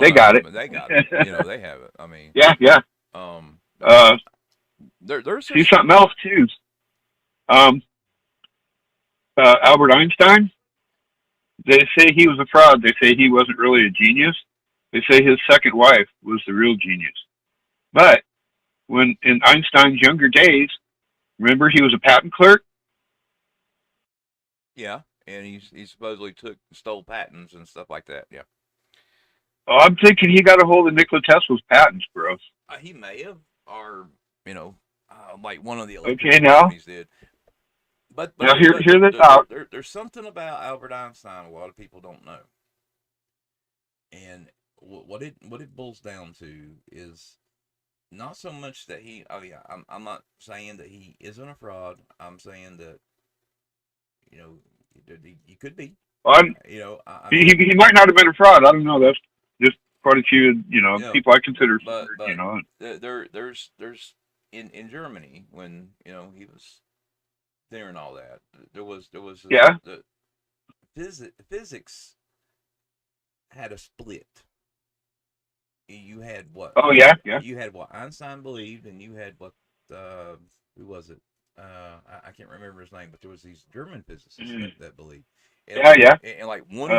they got it. They got it. They have it. I mean, yeah. There's see something else, too. Albert Einstein, they say he was a fraud. They say he wasn't really a genius. They say his second wife was the real genius. But when in Einstein's younger days, remember he was a patent clerk? Yeah, and he supposedly stole patents and stuff like that. Yeah. Oh, I'm thinking he got a hold of Nikola Tesla's patents, bro. He may have, or like one of the companies did. But now hear this out. There's something about Albert Einstein a lot of people don't know, and what it boils down to is not so much that he. Oh yeah, I'm not saying that he isn't a fraud. I'm saying that he could be. He might not have been a fraud. I don't know. That's just quite a few people I consider. But there's in Germany when he was there and all that. There was the physics had a split. You had what? Oh yeah. You had what Einstein believed, and you had what who was it? I can't remember his name, but there was these German physicists that believed. And, And like one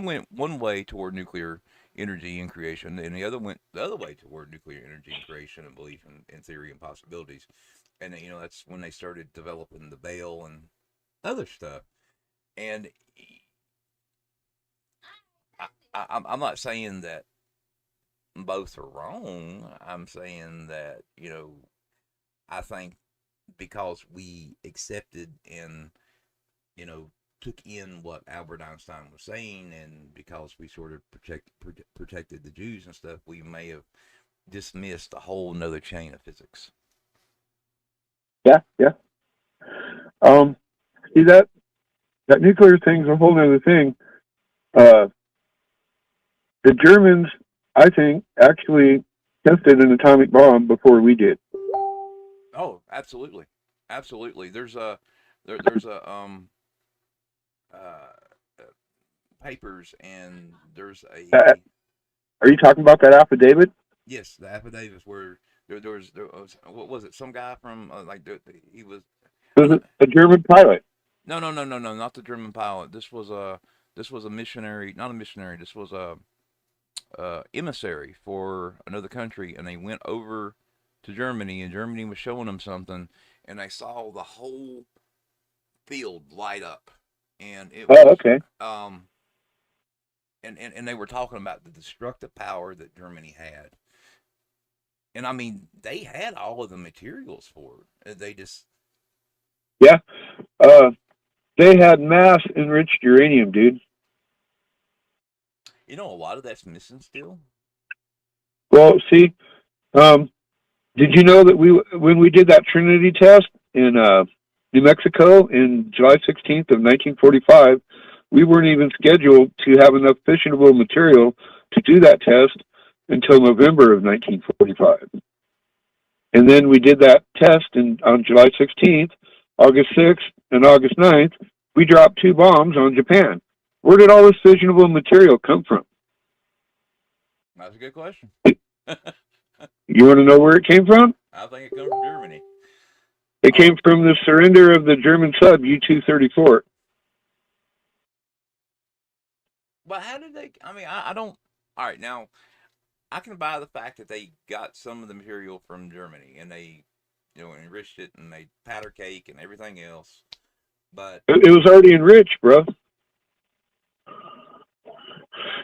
went one way toward nuclear energy and creation, and the other went the other way toward nuclear energy and creation and belief in theory and possibilities. And that's when they started developing the Bale and other stuff. And I'm not saying that both are wrong. I'm saying that I think because we accepted and took in what Albert Einstein was saying, and because we sort of protected the Jews and stuff, we may have dismissed a whole nother chain of physics. Yeah. See that nuclear thing's a whole other thing. The Germans, I think, actually tested an atomic bomb before we did. Oh, absolutely. There's papers, and there's a. Are you talking about that affidavit? Yes, the affidavits where there was what was it? Some guy from he was. Was it a German pilot? No, not the German pilot. This was a missionary, not a missionary. This was a emissary for another country, and they went over to Germany, and Germany was showing them something, and they saw the whole field light up, and it was okay. And they were talking about the destructive power that Germany had. And I mean, they had all of the materials for it. They just they had mass enriched uranium, dude. A lot of that's missing still. Well, see, did you know that when we did that Trinity test in New Mexico in July 16th of 1945, we weren't even scheduled to have enough fissionable material to do that test until November of 1945. And then we did that test on July 16th, August 6th, and August 9th. We dropped 2 bombs on Japan. Where did all this fissionable material come from? That's a good question. You want to know where it came from? I think it comes from Germany. It came from the surrender of the German sub U-234. But how did they? I mean, I don't. All right, now I can buy the fact that they got some of the material from Germany and they, enriched it and made powder cake and everything else. But it was already enriched, bro.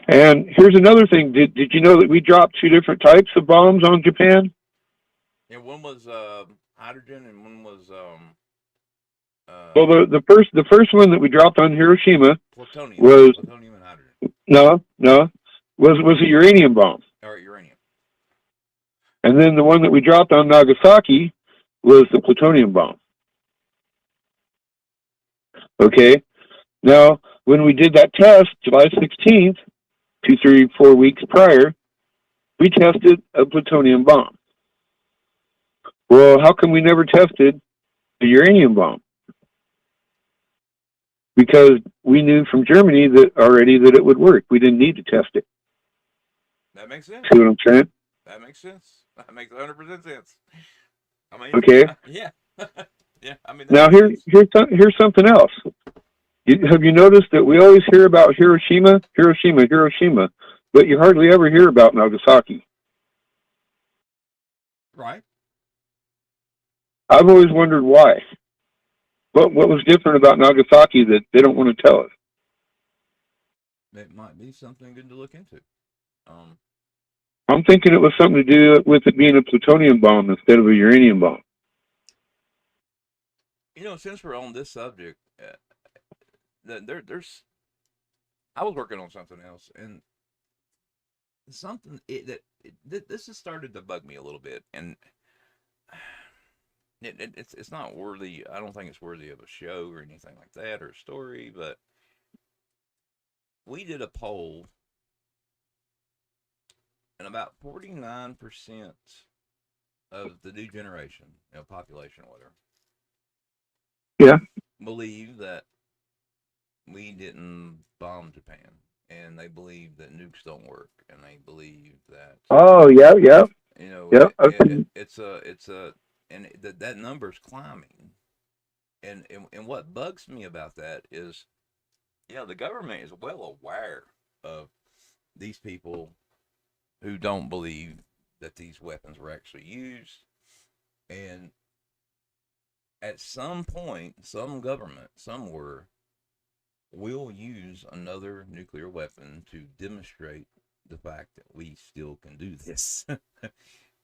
And here's another thing. Did you know that we dropped 2 different types of bombs on Japan? Yeah, one was hydrogen and one was Well, the first one that we dropped on Hiroshima plutonium, was plutonium and hydrogen, no was a uranium bomb, or uranium. and then the one that we dropped on Nagasaki was the plutonium bomb. Okay. Now, when we did that test, July 16th, 2, 3, 4 weeks prior, we tested a plutonium bomb. Well, how come we never tested the uranium bomb? Because we knew from Germany that it would work. We didn't need to test it. That makes sense. See what I'm saying? That makes sense. That makes 100% sense. I mean, Okay. Yeah. Yeah. I mean, now here's something else. Have you noticed that we always hear about Hiroshima, but you hardly ever hear about Nagasaki? right. I've always wondered why. What was different about Nagasaki that they don't want to tell us? It might be something good to look into. I'm thinking it was something to do with it being a plutonium bomb instead of a uranium bomb. Since we're on this subject, there's. I was working on something else, and this has started to bug me a little bit, and it's not worthy. I don't think it's worthy of a show or anything like that or a story, but we did a poll, and about 49% of the new generation, population or whatever, Yeah. believe that we didn't bomb Japan, and they believe that nukes don't work, and they believe that Oh, yeah. Okay. and that number's climbing, and what bugs me about that is, the government is well aware of these people who don't believe that these weapons were actually used, and at some point, some government somewhere will use another nuclear weapon to demonstrate the fact that we still can do this.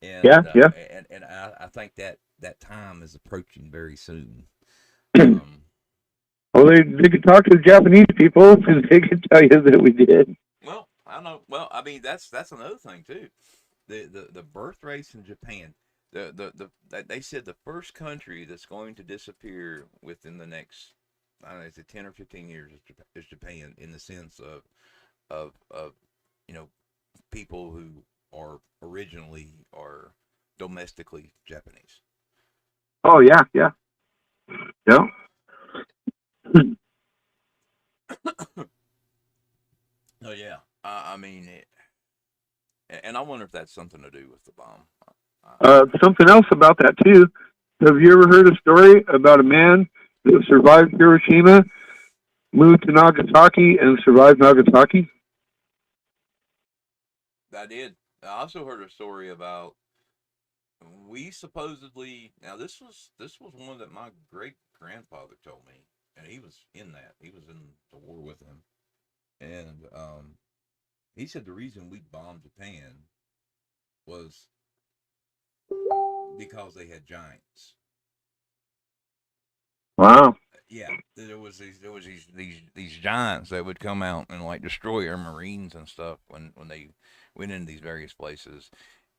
And I think that time is approaching very soon. Well, they could talk to the Japanese people, and they could tell you that we did. Well, I don't know. Well, I mean, that's another thing too. The birth rates in Japan. They said the first country that's going to disappear within the next, I don't know, is it 10 or 15 years is Japan, in the sense of people who are originally or domestically Japanese. Oh, yeah. Oh yeah, I mean, and I wonder if that's something to do with the bomb. Something else about that, too. Have you ever heard a story about a man that survived Hiroshima, moved to Nagasaki, and survived Nagasaki? I did. I also heard a story about, we supposedly, now this was one that my great grandfather told me, and he was in the war with him, and he said the reason we bombed Japan was because they had giants. Wow. Yeah, there was these giants that would come out and like destroy our marines and stuff when they went into these various places,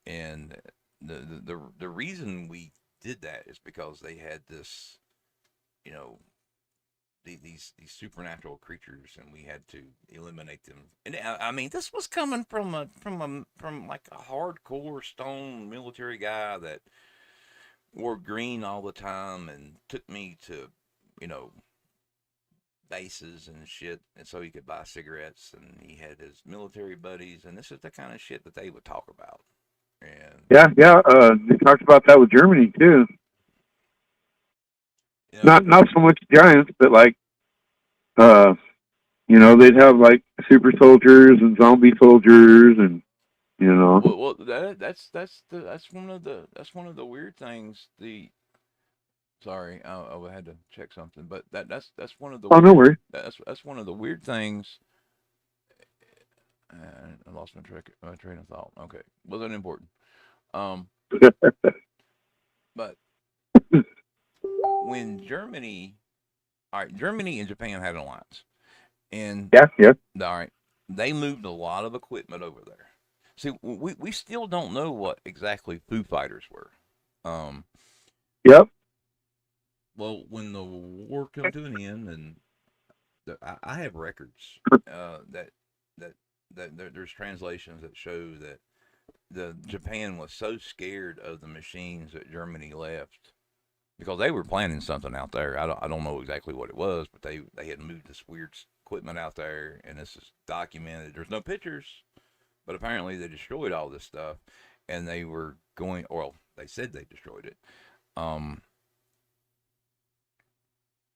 and the reason we did that is because they had this, these supernatural creatures, and we had to eliminate them. And I mean, this was coming from like a hardcore stone military guy that wore green all the time and took me to, bases and shit, and so he could buy cigarettes, and he had his military buddies, and this is the kind of shit that they would talk about. And Yeah. They talked about that with Germany too. Not so much giants, but like, they'd have like super soldiers and zombie soldiers, and well, that's one of the weird things. Sorry, I had to check something, but that's one of the. Oh, no worries. That's one of the weird things. And I lost my train of thought. Okay, wasn't important. But when Germany all right, Germany and Japan had an alliance, and Yeah. all right, they moved a lot of equipment over there. See, we still don't know what exactly Foo Fighters were. Um, Yep. well, when the war come to an end, and I have records that that there's translations that show that the Japan was so scared of the machines that Germany left because they were planning something out there. I don't know exactly what it was, but they had moved this weird equipment out there, and this is documented. There's no pictures, but apparently they destroyed all this stuff, and they were going. Well, they said they destroyed it. Um,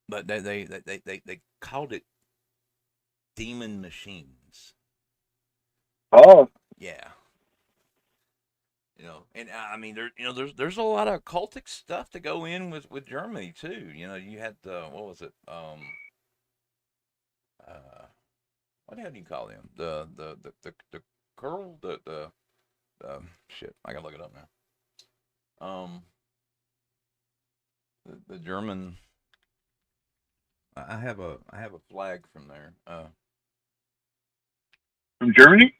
but they called it demon machines. Oh, Yeah. And I mean, there's a lot of cultic stuff to go in with Germany too. You had what was it? What the hell do you call them? The curl shit. I gotta look it up now. The German. I have a flag from there. from Germany?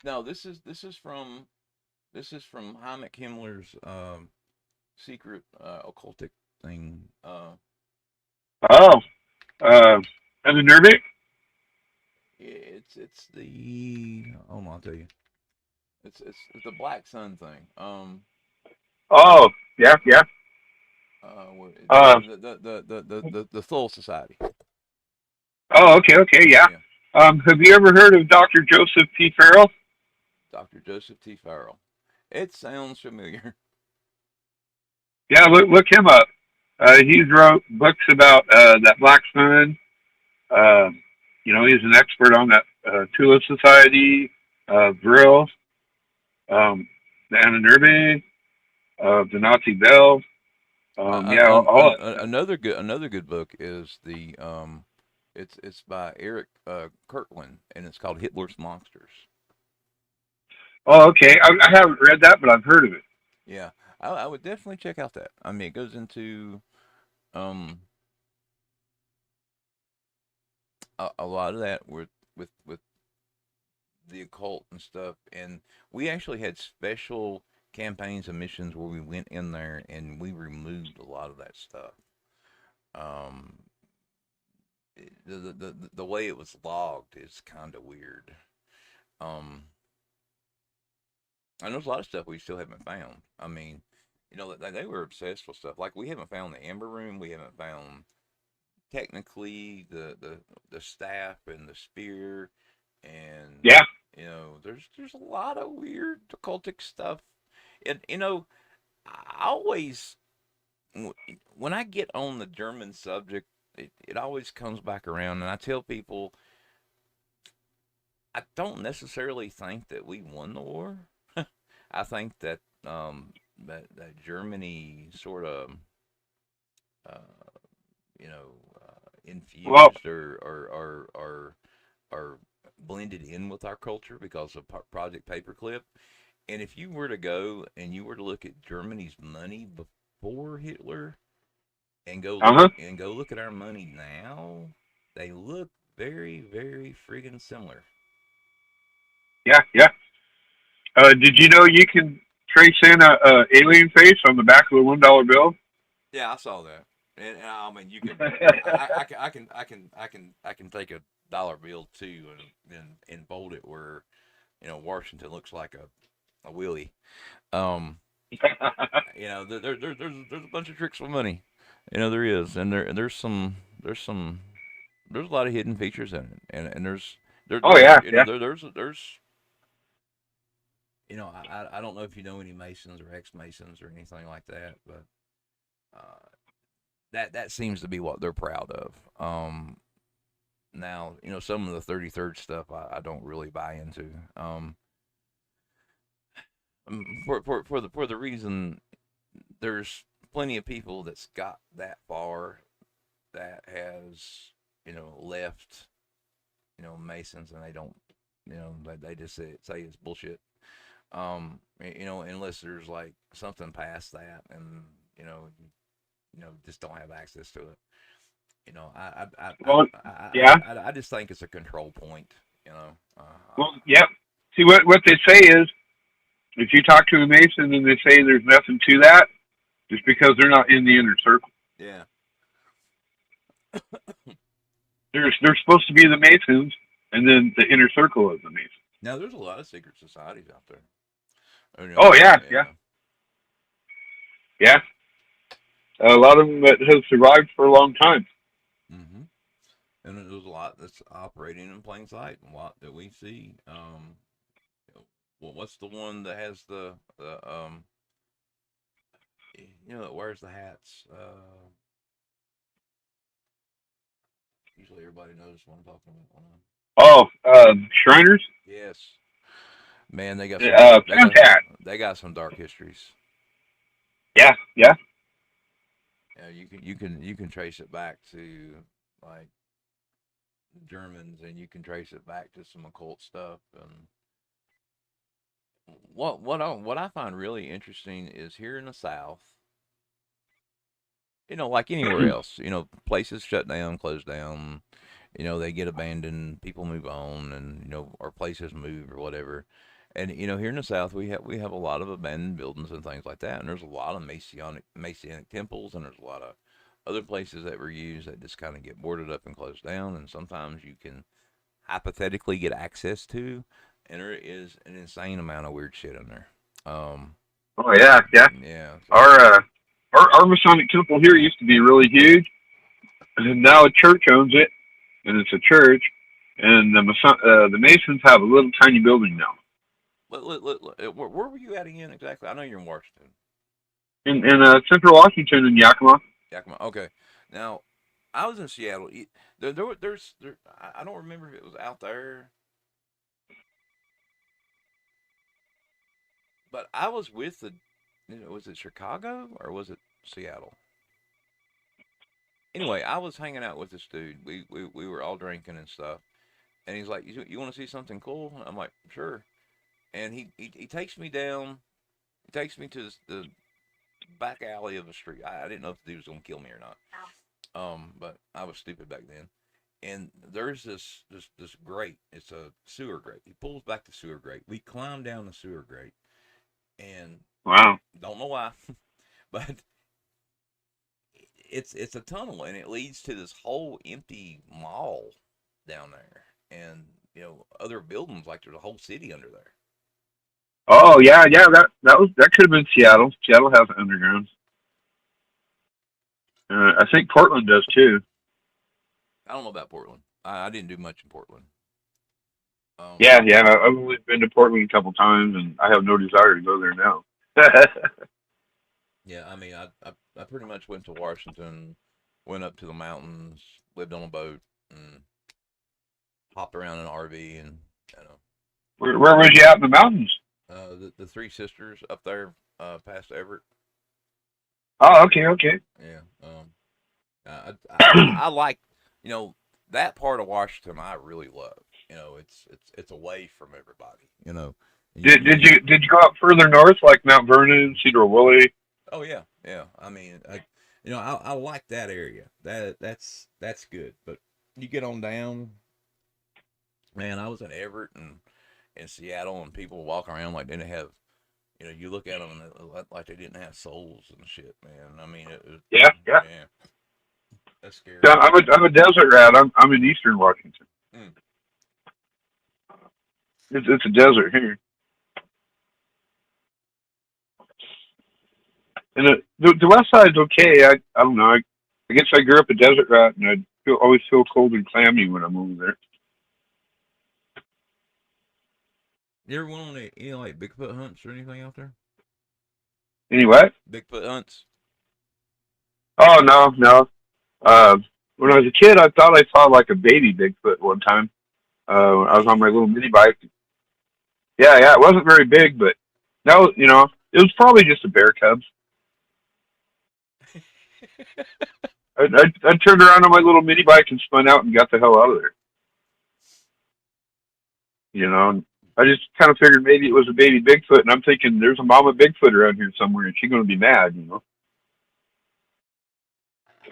No, this is from Heinrich Himmler's secret occultic thing. Oh, and the Nervik? It's the hold on, I'll tell you. It's the Black Sun thing. Oh, yeah. Uh, The Soul Society. oh, okay, yeah. Yeah, Have you ever heard of Dr. Joseph P. Farrell? Dr. Joseph T. Farrell. It sounds familiar. Yeah, look him up. He's wrote books about that Black Sun. Uh, he's an expert on that Tulip Society, Vril, the Anunnaki, the Nazi Bell. Yeah, all that stuff. Another good book is it's by Eric Kirkland, and it's called Hitler's Monsters. Oh, okay. I haven't read that, but I've heard of it. Yeah, I would definitely check out that. I mean, it goes into um a lot of that with the occult and stuff, and we actually had special campaigns and missions where we went in there and we removed a lot of that stuff. Um, the way it was logged is kind of weird. Um, and there's a lot of stuff we still haven't found. I mean, they were obsessed with stuff. Like we haven't found the Amber Room. We haven't found technically the staff and the spear, and Yeah. there's a lot of weird occultic stuff. And I always when I get on the German subject, it always comes back around, and I tell people I don't necessarily think that we won the war. I think that that Germany sort of uh, Well, infused or blended in with our culture because of Project Paperclip. And if you were to go and you were to look at Germany's money before Hitler and uh-huh. go look at our money now, they look very, very friggin' similar. Yeah. Did you know you can trace in a alien face on the back of a $1 bill? Yeah, I saw that. And I mean, you can. I can take a dollar bill too, and fold it where Washington looks like a willie. Um, there's a bunch of tricks with money. There is, and there's a lot of hidden features in it, and Oh, yeah. there's I don't know if you know any Masons or ex-Masons or anything like that, but uh, that seems to be what they're proud of. Now, some of the 33rd stuff I don't really buy into. For the reason there's plenty of people that's got that far that has left Masons, and they don't they just say it's bullshit. Unless there's like something past that, and just don't have access to it. You know, Well, yeah. I just think it's a control point. You know. Well, yeah. See, what they say is, if you talk to the Mason and they say there's nothing to that, it's because they're not in the inner circle. Yeah. They're supposed to be the Masons, and then the inner circle of the Masons. Now, there's a lot of secret societies out there. You know, Oh yeah, yeah, yeah. A lot of them that have survived for a long time. Mm-hmm. And there's a lot that's operating in plain sight, a lot that we see. Well, what's the one that has the you know, that wears the hats? Usually everybody knows what I'm talking about. Oh, Shriners. Yes, man, Fantastic. they got some dark histories. Yeah, yeah. Yeah, you can trace it back to like Germans, and you can trace it back to some occult stuff. And what I find really interesting is here in the South, you know, like anywhere else, you know, places shut down, close down, you know, they get abandoned, people move on, and you know, or places move or whatever. And you know, here in the South, we have a lot of abandoned buildings and things like that, and there's a lot of Masonic temples, and there's a lot of other places that were used that just kind of get boarded up and closed down, and sometimes you can hypothetically get access to, and there is an insane amount of weird shit in there. Oh yeah, yeah. Yeah. Our Masonic temple here used to be really huge, and now a church owns it, and it's a church, and the Masons have a little tiny building now. Where were you at again exactly? I know you're in Washington. In Central Washington in Yakima. Yakima. Okay. Now, I was in Seattle. I don't remember if it was out there, but I was with the. You know, was it Chicago or was it Seattle? Anyway, I was hanging out with this dude. We were all drinking and stuff, and he's like, "You want to see something cool?" I'm like, "Sure." And he takes me down. He takes me to the back alley of a street. I didn't know if the dude was gonna kill me or not. But I was stupid back then. And there's this grate. It's a sewer grate. He pulls back the sewer grate. We climb down the sewer grate, and Wow. don't know why, but it's a tunnel, and it leads to this whole empty mall down there, and you know, other buildings, like there's a whole city under there. Oh yeah, yeah. That could have been Seattle. Seattle has an underground. I think Portland does too. I don't know about Portland. I didn't do much in Portland. Yeah, yeah. I've only been to Portland a couple times, and I have no desire to go there now. Yeah, I mean, I pretty much went to Washington, went up to the mountains, lived on a boat, and hopped around in an RV, and you know. Where was you out in the mountains? The Three Sisters up there, past Everett. Oh, okay, okay. Yeah. I like, you know, that part of Washington. I really love. You know, it's away from everybody. You know. Did you go up further north, like Mount Vernon, Cedar Woolley? Oh yeah, yeah. I mean, you know, I like that area. That's good. But you get on down, man. I was in Everett and in Seattle, and people walk around like they didn't have. You know, you look at them and like they didn't have souls and shit, man. I mean, it was, Yeah. that's scary. Yeah, I'm a desert rat. I'm in eastern Washington. Mm. It's a desert here. And the west side's okay. I don't know. I guess I grew up a desert rat, and always feel cold and clammy when I'm over there. You ever went on any like Bigfoot hunts or anything out there? Anyway. Bigfoot hunts? Oh no. When I was a kid, I thought I saw like a baby Bigfoot one time. I was on my little mini bike. Yeah, it wasn't very big, but that was, you know, it was probably just a bear cub. I turned around on my little mini bike and spun out and got the hell out of there. You know, I just kind of figured maybe it was a baby Bigfoot, and I'm thinking there's a mama Bigfoot around here somewhere, and she's going to be mad, you know.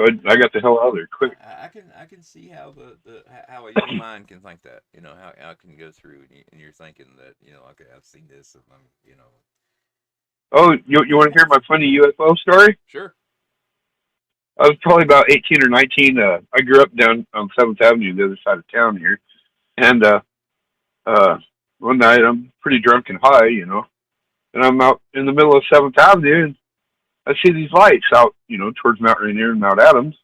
So I got the hell out of there quick. I can see how how a young mind can think that. How it can go through and you're thinking that okay, I've seen this and I'm. Oh, you want to hear my funny UFO story? Sure. I was probably about 18 or 19. I grew up down on 7th Avenue, the other side of town here. And one night I'm pretty drunk and high, and I'm out in the middle of 7th Avenue, and I see these lights out, towards Mount Rainier and Mount Adams.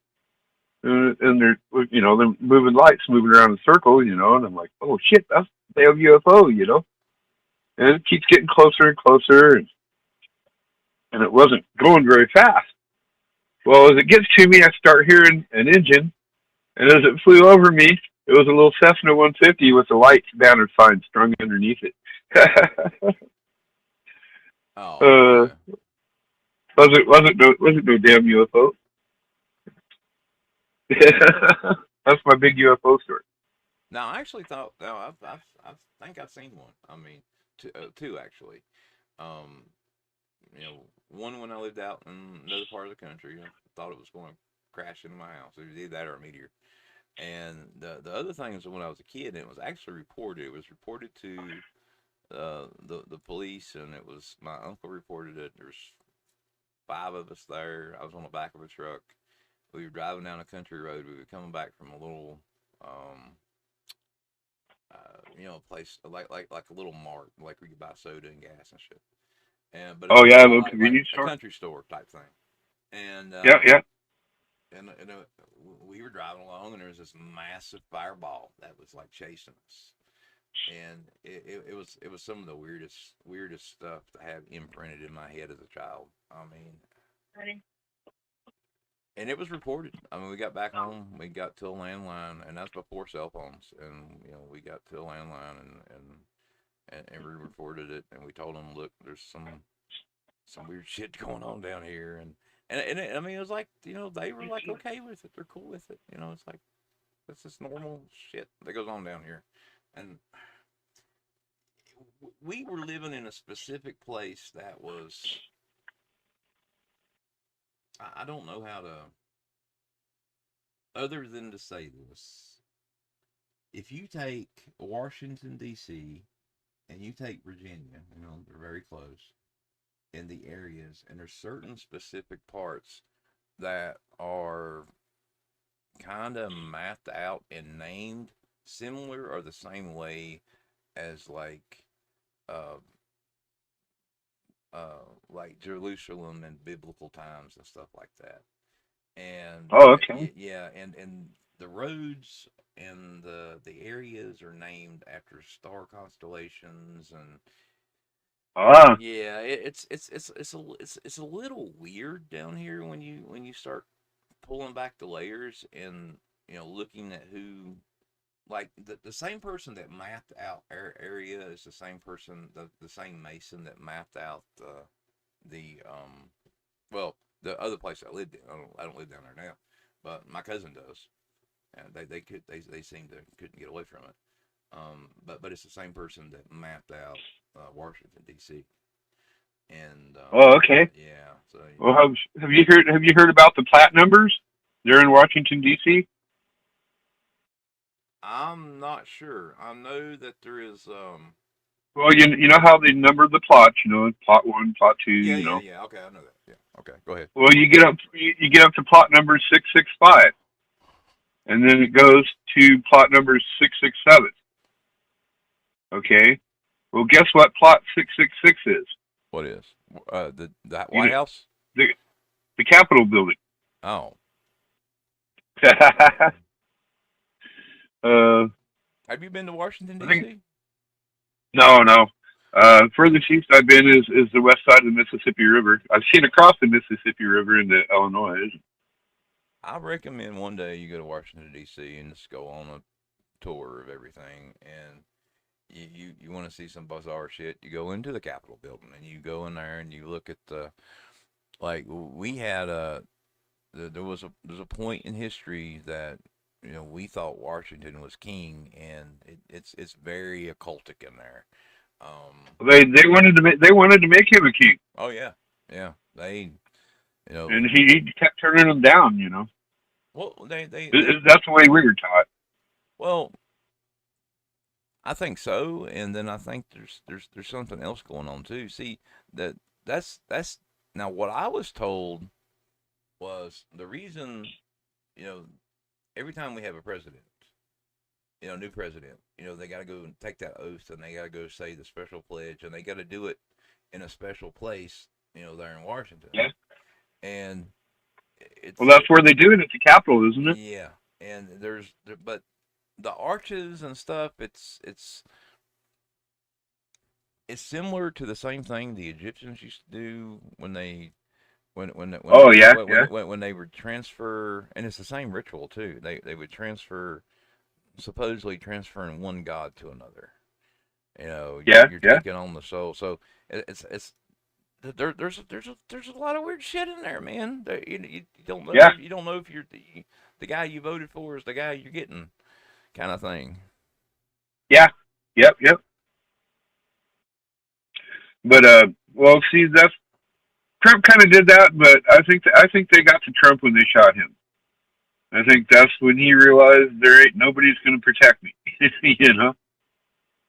And they're, they're moving lights, moving around in circles, and I'm like, oh shit, that's the damn UFO, And it keeps getting closer and closer, and it wasn't going very fast. Well, as it gets to me, I start hearing an engine, and as it flew over me, it was a little Cessna 150 with the lights banner sign strung underneath it. Oh. Wasn't no damn UFO. That's my big UFO story. Now I actually thought. No, I think I've seen one. I mean, two actually. Um, one when I lived out in another part of the country. I thought it was going to crash into my house. It was either that or a meteor. And the other thing is when I was a kid, and it was actually reported. It was reported to the police, and it was my uncle reported it. There's 5 of us there. I was on the back of a truck. We were driving down a country road. We were coming back from a little, place like a little mart, like where you buy soda and gas and shit. But Oh yeah, a little like convenience a store. country store type thing. And Yeah. And we were driving along, and there was this massive fireball that was like chasing us, and it was some of the weirdest stuff to have imprinted in my head as a child. I mean, and it was reported. I mean, we got back home, we got to a landline, and that's before cell phones, and we got to a landline and we reported it, and we told them, look, there's some weird shit going on down here, and I mean, it was like, they were like okay with it. They're cool with it. It's like, that's just normal shit that goes on down here. And we were living in a specific place that was, I don't know how to, other than to say this. If you take Washington, D.C., and you take Virginia, they're very close in the areas, and there's certain specific parts that are kind of mapped out and named similar or the same way as like Jerusalem in biblical times and stuff like that. And oh, okay. yeah, and the roads and the areas are named after star constellations and yeah, it's a little weird down here when you start pulling back the layers and looking at who, like the same person that mapped out our area is the same person, the same Mason that mapped out the the other place I lived in. I don't live down there now, but my cousin does, and they seem to couldn't get away from it. But it's the same person that mapped out Washington D.C. And okay. yeah. So well, have you heard about the plat numbers? They're in Washington D.C. I'm not sure. I know that there is. Well, you know how they number the plots. Plot 1, plot 2. Yeah. Okay, I know that. Yeah. Okay, go ahead. Well, you get up to plot number 665, and then it goes to plot number 667. Okay. Well, guess what plot 666 is? What is? The White House? The Capitol building. Oh. Have you been to Washington D.C.? No. Furthest east I've been is the west side of the Mississippi River. I've seen across the Mississippi River into Illinois. I recommend one day you go to Washington D.C. and just go on a tour of everything, and you want to see some bizarre shit. You go into the Capitol building and you go in there and you look at we had there's a point in history that we thought Washington was king, and it's very occultic in there. They wanted to make him a king. Oh yeah, they and he kept turning them down. Well, That's the way we were taught. well, I think so, and then I think there's something else going on too. See, that's now what I was told was the reason, you know, every time we have a president, new president, they got to go and take that oath, and they got to go say the special pledge, and they got to do it in a special place, there in Washington. Yeah. And it's Well, that's where they do it at the Capitol, isn't it? yeah, and but the arches and stuff, it's similar to the same thing the Egyptians used to do when they Oh, yeah, when they would transfer, and it's the same ritual too. They would supposedly transferring one god to another. You're taking on the soul. So it's there's a lot of weird shit in there, man. You don't know. Yeah. You don't know if you're the guy you voted for is the guy you're getting, kind of thing. Yeah. Yep. But well, see, that's Trump kind of did that, but I think they got to Trump when they shot him. I think that's when he realized there ain't nobody's going to protect me,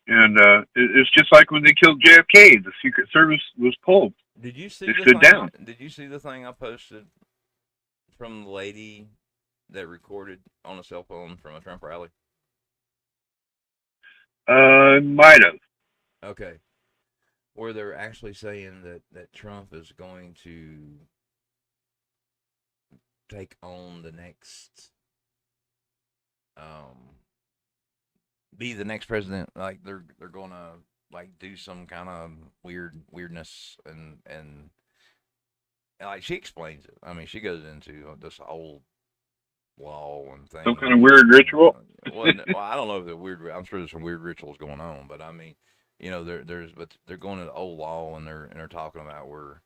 And it's just like when they killed JFK, the Secret Service was pulled. Did you see? They stood down. Did you see the thing I posted from the lady that recorded on a cell phone from a Trump rally? Might have. Okay. Where they're actually saying that Trump is going to take on the next, be the next president. Like they're gonna like do some kind of weirdness and like she explains it. I mean, she goes into this whole law and thing. Some kind of weird ritual. Well, I don't know if they're weird. I'm sure there's some weird rituals going on, but I mean, but they're going to the old law and they're talking about where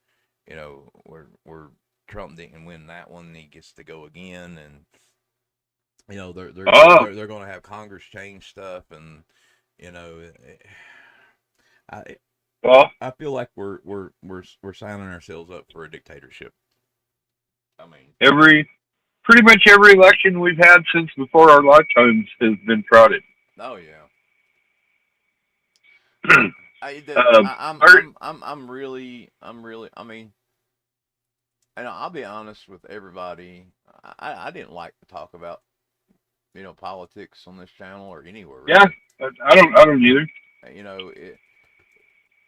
Trump didn't win that one, he gets to go again, and they're going to have Congress change stuff, and I feel like we're signing ourselves up for a dictatorship. I mean, pretty much every election we've had since before our lifetimes has been frauded. Oh yeah. I'm really. I mean, and I'll be honest with everybody. I didn't like to talk about, politics on this channel or anywhere. Really. Yeah, I don't either.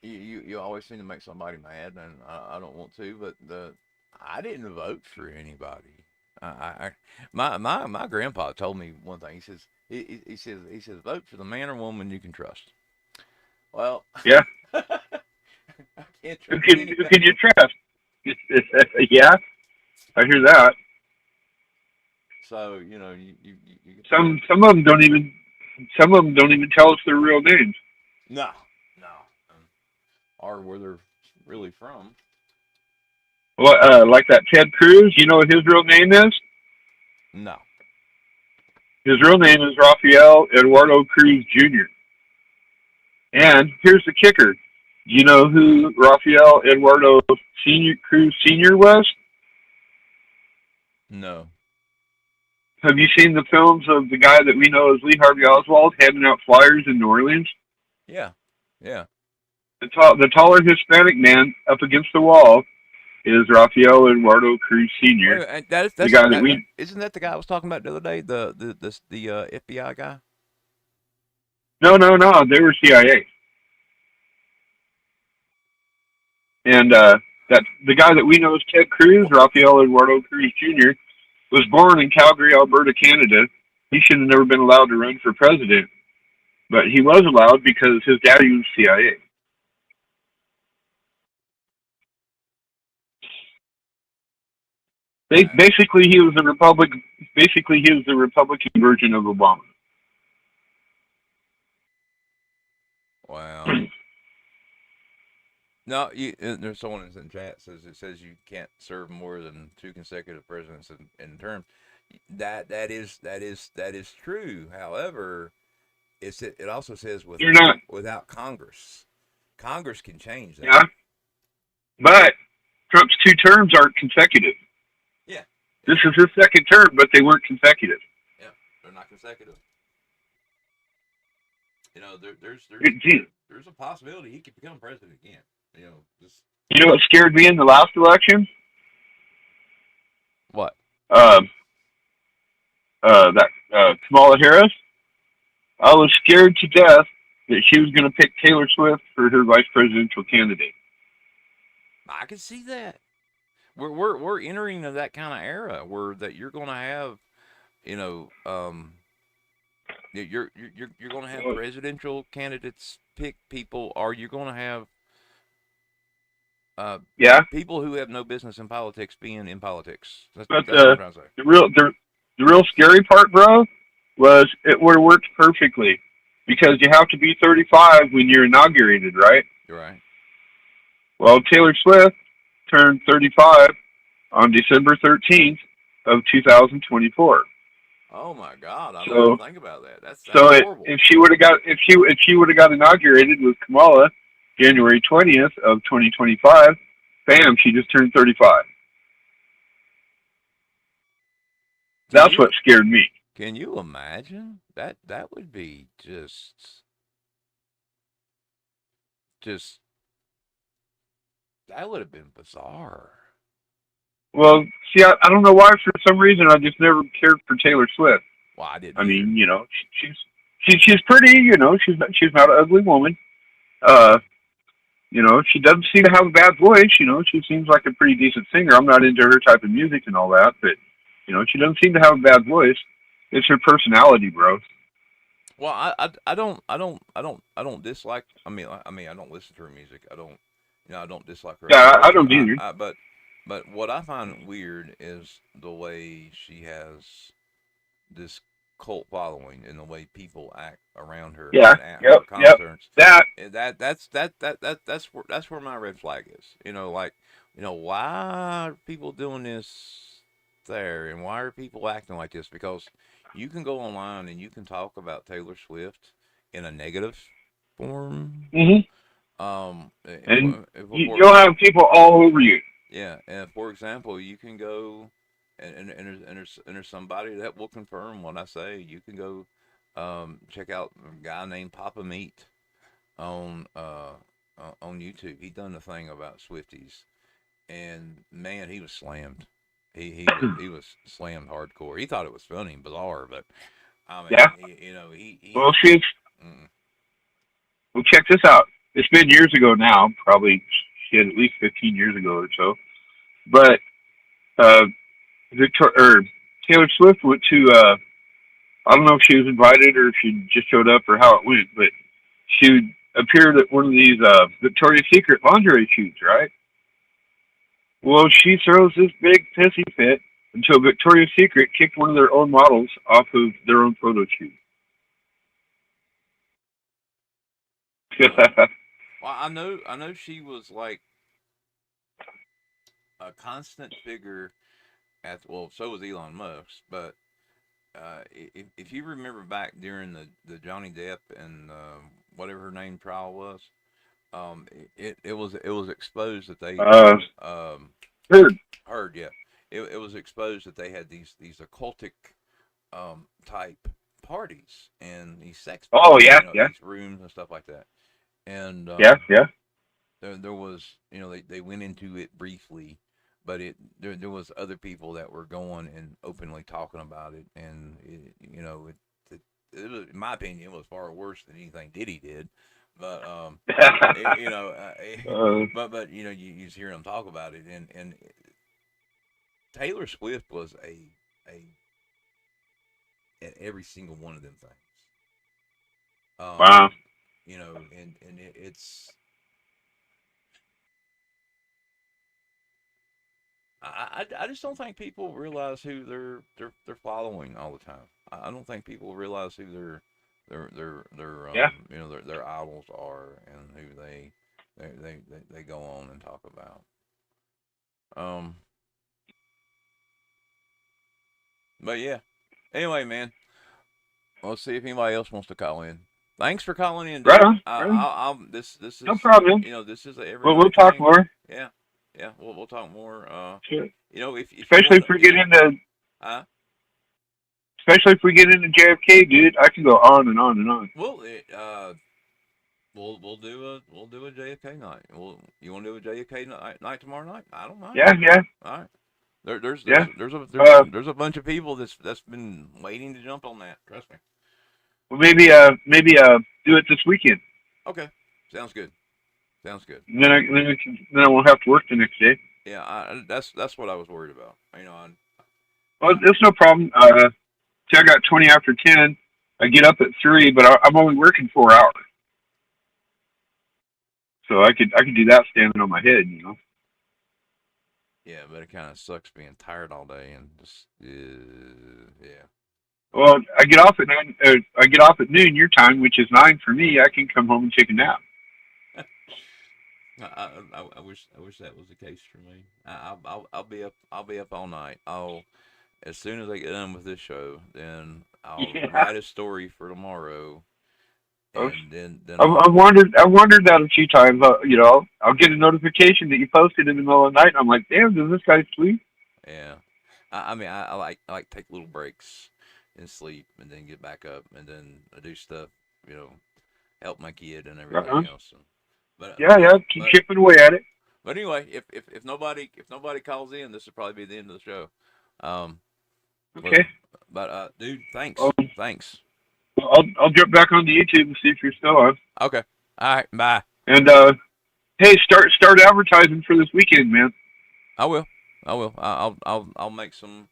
You always seem to make somebody mad, and I don't want to. But I didn't vote for anybody. My grandpa told me one thing. He says vote for the man or woman you can trust. Well, yeah. I can't who can you trust? Yeah, I hear that. So you some of them don't even tell us their real names. No, or where they're really from. Well, like that Ted Cruz. You know what his real name is? No. His real name is Rafael Eduardo Cruz Jr. And here's the kicker. Do you know who Rafael Eduardo Cruz Sr. was? No. Have you seen the films of the guy that we know as Lee Harvey Oswald handing out flyers in New Orleans? Yeah. The taller Hispanic man up against the wall is Rafael Eduardo Cruz Sr. Wait, that's the guy that we... Isn't that the guy I was talking about the other day? The FBI guy? No. They were CIA. And that the guy that we know as Ted Cruz, Rafael Eduardo Cruz Jr., was born in Calgary, Alberta, Canada. He should have never been allowed to run for president, but he was allowed because his daddy was CIA. Basically, he was the Republican version of Obama. Wow. No, there's someone in the chat says you can't serve more than 2 consecutive presidents in terms. That is true. However, it also says without Congress. Congress can change that. Yeah, but Trump's 2 terms are consecutive. Yeah. This is his second term, but they weren't consecutive. Yeah, they're not consecutive. You know, there's a possibility he could become president again. You know, just You know what scared me in the last election? what? Um, that Kamala Harris. I was scared to death that she was going to pick Taylor Swift for her vice presidential candidate. I can see that. We're entering into that kind of era where that you're going to have, you know, you're going to have presidential candidates pick people, or you're going to have Yeah, people who have no business in politics being in politics. That's but what I'm trying to say. the real scary part, bro, was it would have worked perfectly because you have to be 35 when you're inaugurated, right? You're right. Well, Taylor Swift turned 35 on December 13th of 2024. Oh my God! I So didn't think about that. That's so horrible. if she would have got inaugurated with Kamala January 20th of 2025, bam, she just turned 35. That's what scared me. Can you imagine that? That would be just that would have been bizarre. Well, see, I don't know why. For some reason, I just never cared for Taylor Swift. Well, I didn't. I mean, you know, she's pretty. You know, she's not an ugly woman. You know, she doesn't seem to have a bad voice. You know, she seems like a pretty decent singer. I'm not into her type of music and all that, but you know, she doesn't seem to have a bad voice. It's her personality, bro. Well, I don't dislike. I mean, I don't listen to her music. I don't dislike her. Yeah, I don't either. But what I find weird is the way she has this cult following and the way people act around her Yeah, at her concerts. That's where my red flag is. You know, like, why are people doing this there, and why are people acting like this? Because you can go online and you can talk about Taylor Swift in a negative form. And you'll have people all over you. Yeah, and for example, you can go, and there's somebody that will confirm what I say. You can go check out a guy named Papa Meat on YouTube. He done the thing about Swifties, and man, he was slammed. He was slammed hardcore. He thought it was funny and bizarre, but I mean, Yeah. Well, well, check this out. It's been years ago now, probably shit, at least 15 years ago or so. But Taylor Swift went to I don't know if she was invited or if she just showed up or how it went, but she appeared at one of these Victoria's Secret lingerie shoots, right? Well, she throws this big pissy fit until Victoria's Secret kicked one of their own models off of their own photo shoot. Well, I know she was like a constant figure so was Elon Musk, but if you remember back during the Johnny Depp and whatever her name trial was, it was exposed that they heard, yeah, it was exposed that they had these occultic type parties and these sex parties, these rooms and stuff like that, and there was, they went into it briefly, but there was other people that were going and openly talking about it, and it was, in my opinion, it was far worse than anything Diddy did, but but you just hear them talk about it, and Taylor Swift was at every single one of them things. Wow. And it's. I just don't think people realize who they're following all the time. I don't think people realize who their idols are and who they go on and talk about. But yeah. Anyway, man. Let's see if anybody else wants to call in. Thanks for calling in. Right on. This is no problem. This is a everyday Well, we'll talk thing. more. Yeah. Yeah. We'll talk more. Sure. You know, if you Especially want, if we get into, uh, especially if we get into JFK, dude. I can go on and on and on. well, we'll do a JFK night. You want to do a JFK night tomorrow night? I don't mind. Yeah, yeah, All right. There's yeah. there's a bunch of people that's been waiting to jump on that. Trust me. Well, maybe do it this weekend. Okay. Sounds good. Sounds good. Then I won't have to work the next day. Yeah, that's what I was worried about. You know, Well, it's no problem. See, I got 20 after 10. I get up at 3, but I'm only working 4 hours, so I could do that standing on my head, you know. yeah, but it kind of sucks being tired all day and just yeah. Well, I get off at 9. I get off at noon your time, which is 9 for me. I can come home and take a nap. I wish that was the case for me. I'll be up all night. I'll as soon as I get done with this show, then I'll Yeah. write a story for tomorrow, I've, and then I've wondered that a few times. You know, I'll get a notification that you posted in the middle of the night. And I'm like, damn, does this guy sleep? yeah. I mean I like take little breaks and sleep and then get back up and then I do stuff, you know, help my kid and Uh-huh. everything else. But Yeah, yeah. Keep chipping away at it. but anyway, if nobody calls in, this will probably be the end of the show. Um, Okay. but dude, thanks, Um, thanks. well, I'll jump back onto YouTube and see if you're still on. Okay, all right, bye. And hey, start advertising for this weekend, man. I will, I'll make some.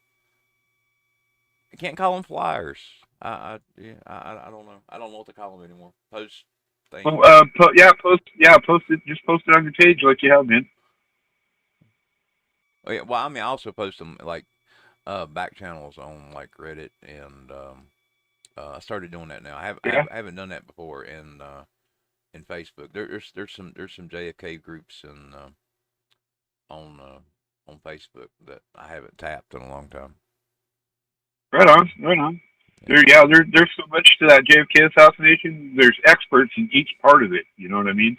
I can't call them flyers. Yeah, I don't know. I don't know what to call them anymore. Post things. Well, post it. Just post it on your page like you have been. Oh, yeah, well, I mean, I also post them like back channels on like Reddit and I started doing that now. Yeah. I haven't done that before in Facebook. There's some JFK groups and on Facebook that I haven't tapped in a long time. Right on, right on. There's so much to that JFK assassination. There's experts in each part of it. You know what I mean?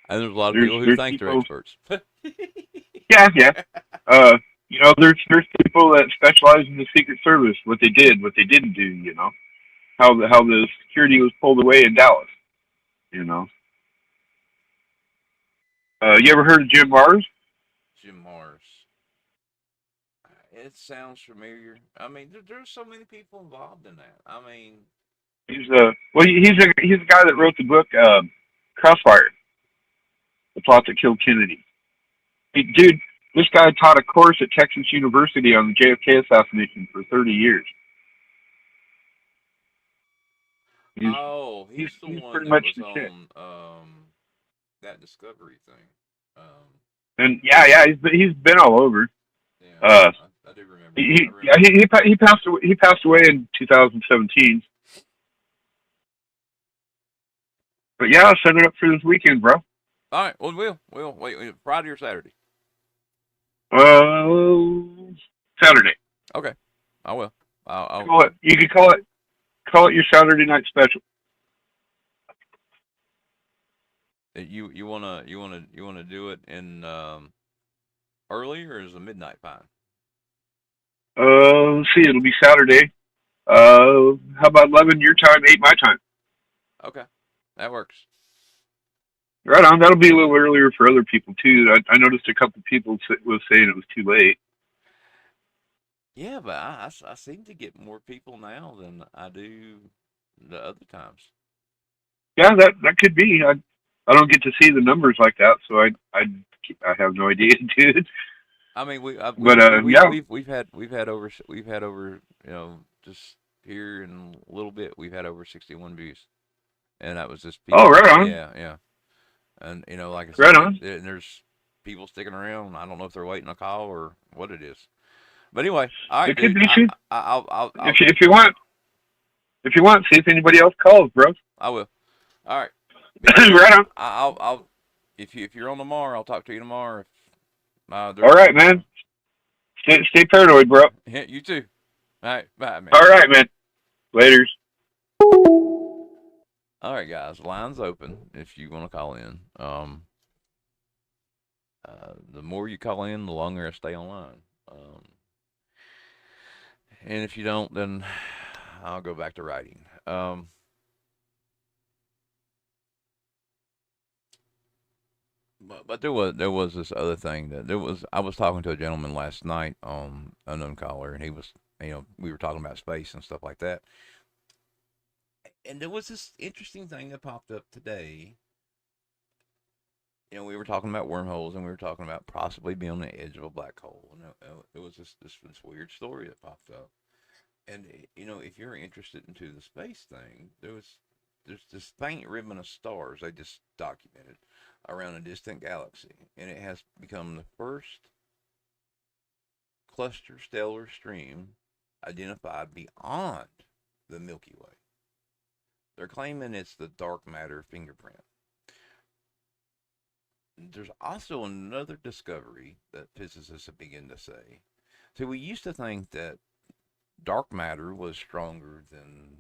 And there's a lot of There's people who there's think they're people. experts. Yeah, yeah. You know, there's people that specialize in the Secret Service, what they did, what they didn't do. You know, how the security was pulled away in Dallas. You know. You ever heard of Jim Mars? Jim Mars. It sounds familiar. I mean, there's so many people involved in that. I mean, He's he's a guy that wrote the book Crossfire, the plot that killed Kennedy. Dude, this guy taught a course at Texas University on the JFK assassination for 30 years. He's he's the he's one pretty that much was the shit. on that Discovery thing. And yeah, he's been all over. Yeah, I do remember. He passed away in 2017. But yeah, I'll set it up for this weekend, bro. All right, well, we'll wait Friday or Saturday. Saturday. Okay, I will. I'll Call it. You could call it your Saturday night special. you wanna do it in early or is a midnight fine? Let's see. It'll be Saturday. How about 11 your time, 8 my time? Okay, that works. Right on. That'll be a little earlier for other people too. I noticed a couple people was saying it was too late. Yeah, but I seem to get more people now than I do the other times. Yeah, that could be. I don't get to see the numbers like that, so I have no idea, dude. I mean, Yeah. we've had over you know just here in a little bit we've had over 61 views, and that was just people. Oh, right on. Yeah, and you know, like I said, Right on. and there's people sticking around. I don't know if they're waiting a call or what it is, but anyway, all right, It could dude, be too. I'll If you want, see if anybody else calls, bro. I will. All right, Right on. I'll if you're on tomorrow, I'll talk to you tomorrow. All right, man. Stay paranoid, bro. Yeah, you too. All right, bye, man. All right, man. Laters. All right, guys, lines open if you want to call in. The more you call in, the longer I stay online. And if you don't, then I'll go back to writing. But there was this other thing that I was talking to a gentleman last night on Unknown Caller, and he was, we were talking about space and stuff like that. And there was this interesting thing that popped up today. We were talking about wormholes, and we were talking about possibly being on the edge of a black hole. And it was this weird story that popped up. And if you're interested into the space thing, there's this faint ribbon of stars they just documented around a distant galaxy, and it has become the first cluster stellar stream identified beyond the Milky Way. They're claiming it's the dark matter fingerprint. There's also another discovery that physicists have begun to say. So we used to think that dark matter was stronger than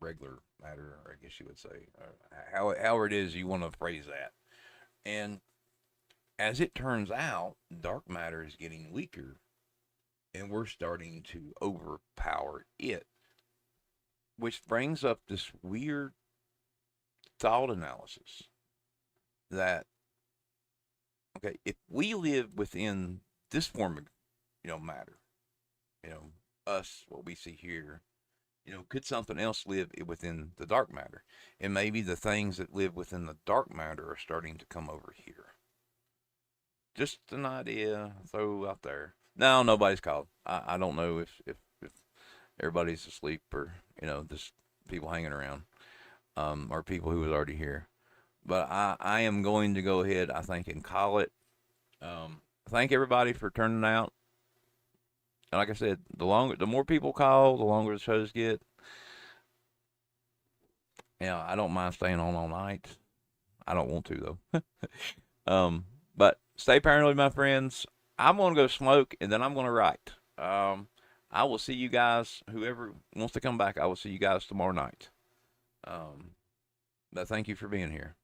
regular matter, or I guess you would say, however it is you want to phrase that. And as it turns out, dark matter is getting weaker, and we're starting to overpower it, which brings up this weird thought analysis that, okay, if we live within this form of, matter, us, what we see here, could something else live within the dark matter? And maybe the things that live within the dark matter are starting to come over here. Just an idea, throw out there. No, nobody's called. I don't know if everybody's asleep or, just people hanging around, or people who was already here. But I am going to go ahead, I think, and call it. Thank everybody for turning out. And like I said, the more people call, the longer the shows get. I don't mind staying on all night. I don't want to though. But stay paranoid, my friends. I'm gonna go smoke, and then I'm gonna write. I will see you guys. Whoever wants to come back, I will see you guys tomorrow night. But thank you for being here.